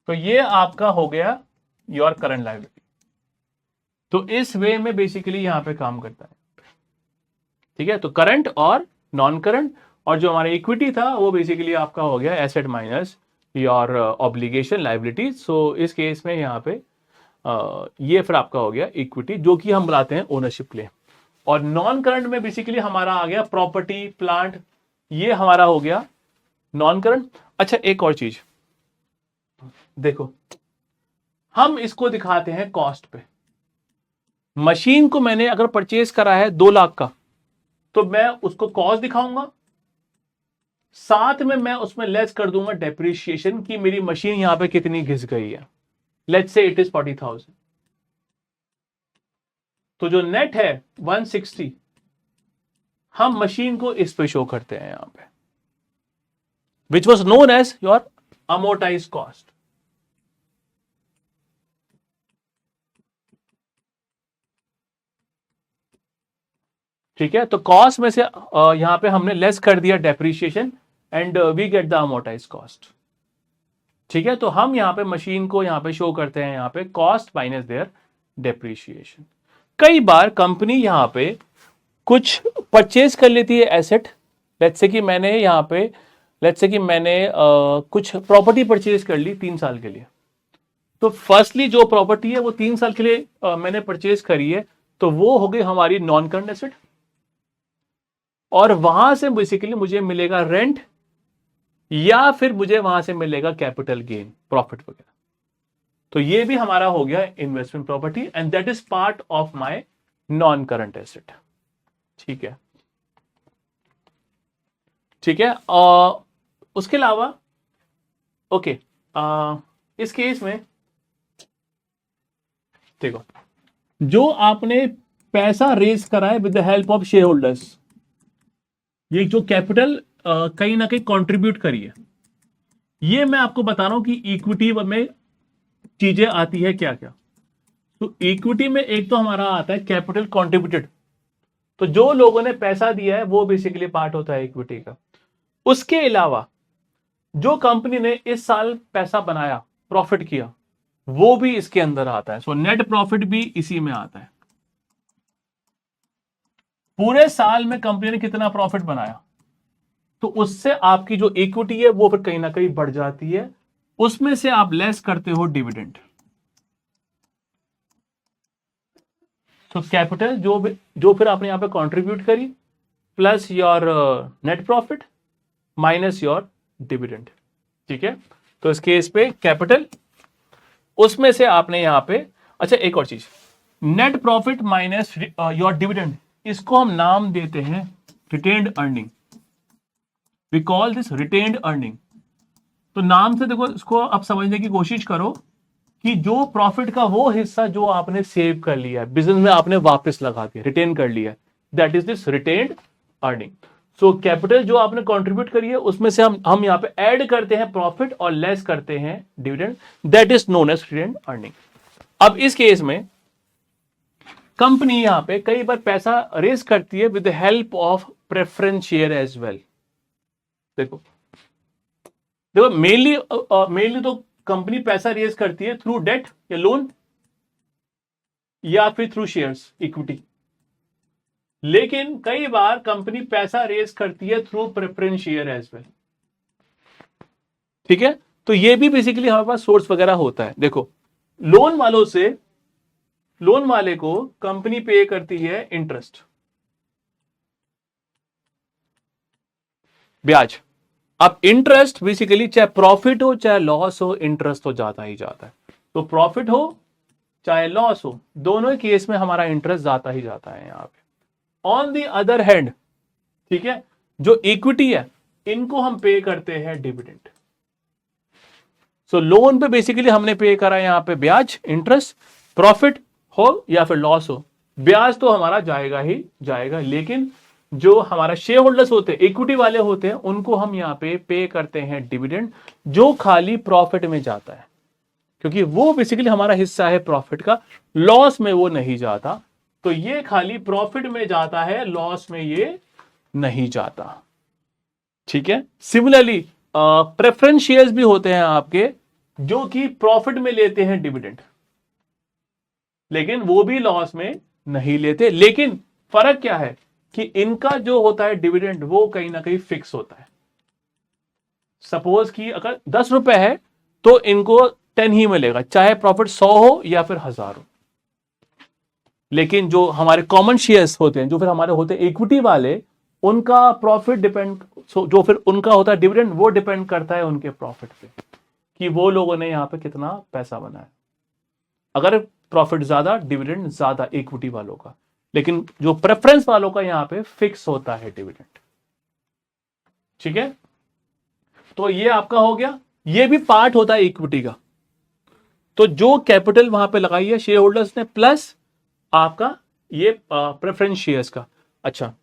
तो ये आपका हो गया योर करंट लायबिलिटी। तो इस वे में बेसिकली यहां पे काम करता है, ठीक है। तो करंट और नॉन करंट, और जो हमारा इक्विटी था वो बेसिकली आपका हो गया asset minus your obligation liability. So इस केस में यहां पे ये फिर आपका हो गया इक्विटी, जो कि हम बुलाते हैं ओनरशिप क्लेम। और नॉन करंट में बेसिकली हमारा आ गया प्रॉपर्टी प्लांट, ये हमारा हो गया नॉन करंट। अच्छा, एक और चीज देखो, हम इसको दिखाते हैं कॉस्ट पे। मशीन को मैंने अगर परचेज करा है 2 लाख का, तो मैं उसको कॉस्ट दिखाऊंगा, साथ में मैं उसमें लेस कर दूंगा डेप्रिसिएशन की मेरी मशीन यहां पे कितनी घिस गई है। लेट्स से इट इज 40,000, तो जो नेट है 160, हम मशीन को इस पे शो करते हैं यहां पे, which was known as your amortise cost. ठीक है, तो कॉस्ट में से यहां पे हमने लेस कर दिया depreciation and we get the amortise cost, ठीक है। तो हम यहां पे मशीन को यहां पे शो करते हैं यहां पे कॉस्ट माइनस देयर डेप्रिसिएशन। कई बार कंपनी यहां पे कुछ परचेज कर लेती है एसेट। लेट्स से कि मैंने यहां पे कुछ प्रॉपर्टी परचेज कर ली 3 साल के लिए। तो फर्स्टली जो प्रॉपर्टी है वो 3 साल के लिए मैंने परचेज करी है, तो वो हो गई हमारी नॉन करंट एसेट, और वहां से बेसिकली मुझे मिलेगा रेंट, या फिर मुझे वहां से मिलेगा कैपिटल गेन, प्रॉफिट वगैरह। तो ये भी हमारा हो गया investment property, and that is part of my non current asset. ठीक है, ठीक है। उसके अलावा ओके, इस केस में देखो, जो आपने पैसा रेज करा है with the help of share holders, ये जो कैपिटल कहीं ना कहीं कंट्रीब्यूट करी है, ये मैं आपको बता रहा हूं कि इक्विटी में चीजें आती है क्या क्या। तो इक्विटी में एक तो हमारा आता है कैपिटल कंट्रीब्यूटेड, तो जो लोगों ने पैसा दिया है वो बेसिकली पार्ट होता है इक्विटी का। उसके अलावा जो कंपनी ने इस साल पैसा बनाया, प्रॉफिट किया, वो भी इसके अंदर आता है। सो नेट प्रॉफिट भी इसी में आता है। पूरे साल में कंपनी ने कितना प्रॉफिट बनाया, तो उससे आपकी जो इक्विटी है वो फिर कहीं ना कहीं बढ़ जाती है, उसमें से आप लेस करते हो डिविडेंड। तो कैपिटल जो फिर आपने यहां पे कंट्रीब्यूट करी, plus your net profit minus your dividend. ठीक है, तो इस केस पे कैपिटल, उसमें से आपने यहां पे, अच्छा एक और चीज, net profit minus your dividend, इसको हम नाम देते हैं retained earning. We call this retained earning. तो नाम से देखो, इसको आप समझने की कोशिश करो कि जो प्रॉफिट का वो हिस्सा जो आपने सेव कर लिया है, बिजनेस में आपने वापस लगा दिया, रिटेन कर लिया, that is this retained earning. So capital जो आपने कंट्रीब्यूट करी है, उसमें से हम यहां पे ऐड करते हैं प्रॉफिट और लेस करते हैं dividend, that is known as retained earning. अब इस केस में कंपनी यहां पे कई बार पैसा रेज करती है with the help of preference share as well. देखो देखो, मेनली तो कंपनी पैसा रेज करती है थ्रू डेट या लोन, या फिर थ्रू शेयर्स, इक्विटी। लेकिन कई बार कंपनी पैसा रेज करती है through preference share as well. ठीक है, तो ये भी बेसिकली हमारे पास सोर्स वगैरह होता है। देखो, लोन वाले को कंपनी पे करती है इंटरेस्ट, ब्याज। अब इंटरेस्ट बेसिकली चाहे प्रॉफिट हो चाहे लॉस हो, इंटरेस्ट तो जाता ही जाता है। तो प्रॉफिट हो चाहे लॉस हो, दोनों केस में हमारा इंटरेस्ट जाता ही जाता है यहां पे। ऑन द अदर हैंड, ठीक है, जो इक्विटी है, इनको हम पे करते हैं डिविडेंड। सो लोन पे बेसिकली हमने पे करा यहां पे ब्याज, इंटरेस्ट, प्रॉफिट हो या फिर लॉस हो, ब्याज तो हमारा जाएगा ही जाएगा। लेकिन जो हमारा शेयर होल्डर्स होते हैं, इक्विटी वाले होते हैं, उनको हम यहां पे करते हैं डिविडेंड, जो खाली प्रॉफिट में जाता है, क्योंकि वो बेसिकली हमारा हिस्सा है प्रॉफिट का, लॉस में वो नहीं जाता। तो ये खाली प्रॉफिट में जाता है, लॉस में ये नहीं जाता। ठीक है, सिमिलरली प्रेफरेंस शेयर्स भी होते हैं आपके, जो कि प्रॉफिट में लेते हैं डिविडेंड, लेकिन वो भी लॉस में नहीं लेते। लेकिन फर्क क्या है कि इनका जो होता है डिविडेंड, वो कहीं ना कहीं फिक्स होता है। सपोज कि अगर 10 रुपए है तो इनको 10 ही मिलेगा, चाहे प्रॉफिट 100 हो या फिर 1000 हो। लेकिन जो हमारे कॉमन शेयर्स होते हैं, जो फिर हमारे होते हैं इक्विटी वाले, उनका प्रॉफिट डिपेंड, जो फिर उनका होता है डिविडेंड, वो डिपेंड करता है उनके प्रॉफिट पे, कि वो लोगों ने यहां पे कितना पैसा बनाया। अगर प्रॉफिट ज्यादा, डिविडेंड ज्यादा इक्विटी वालों का, लेकिन जो प्रेफरेंस वालों का यहां पे फिक्स होता है डिविडेंड। ठीक है, तो ये आपका हो गया, ये भी पार्ट होता है इक्विटी का। तो जो कैपिटल वहां पे लगाई है शेयर होल्डर्स ने, प्लस आपका ये प्रेफरेंस शेयर्स का। अच्छा,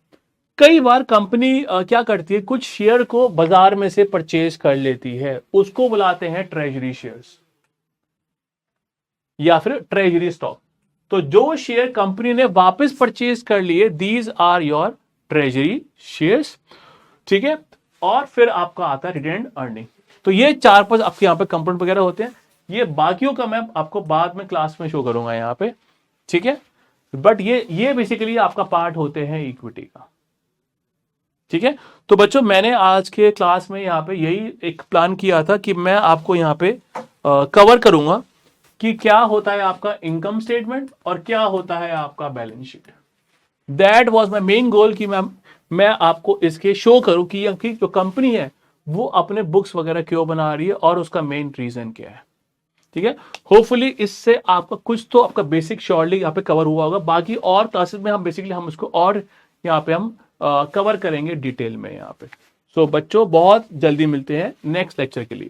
कई बार कंपनी क्या करती है, कुछ शेयर को बाजार में से परचेज कर लेती है, उसको बुलाते हैं ट्रेजरी शेयर्स या फिर ट्रेजरी स्टॉक। तो जो शेयर कंपनी ने वापस परचेज कर लिए, these are your treasury shares. ठीक है, और फिर आपका आता है रिटेन्ड अर्निंग। तो ये 4-5 आपके यहां पे कंपोनेंट वगैरह होते हैं। ये बाकियों का मैं आपको बाद में क्लास में शो करूंगा यहां पे। ठीक है, बट ये बेसिकली आपका पार्ट होते हैं इक्विटी का। ठीक है, तो बच्चों मैंने आज के क्लास में यहाँ पे यही एक प्लान किया था कि मैं आपको यहाँ पे कवर करूंगा कि क्या होता है आपका इनकम स्टेटमेंट और क्या होता है आपका balance sheet. That was my main goal कि मैं आपको इसके शो करूं कि जो कंपनी है वो अपने बुक्स वगैरह क्यों बना रही है और उसका मेन रीजन क्या है। ठीक है, होपफुली इससे आपका कुछ तो आपका बेसिक श्योरली यहाँ पे कवर हुआ होगा। बाकी और क्लासेस में हम इसको और यहाँ पे हम कवर करेंगे डिटेल में यहाँ पे। सो बच्चों बहुत जल्दी मिलते हैं नेक्स्ट लेक्चर के लिए।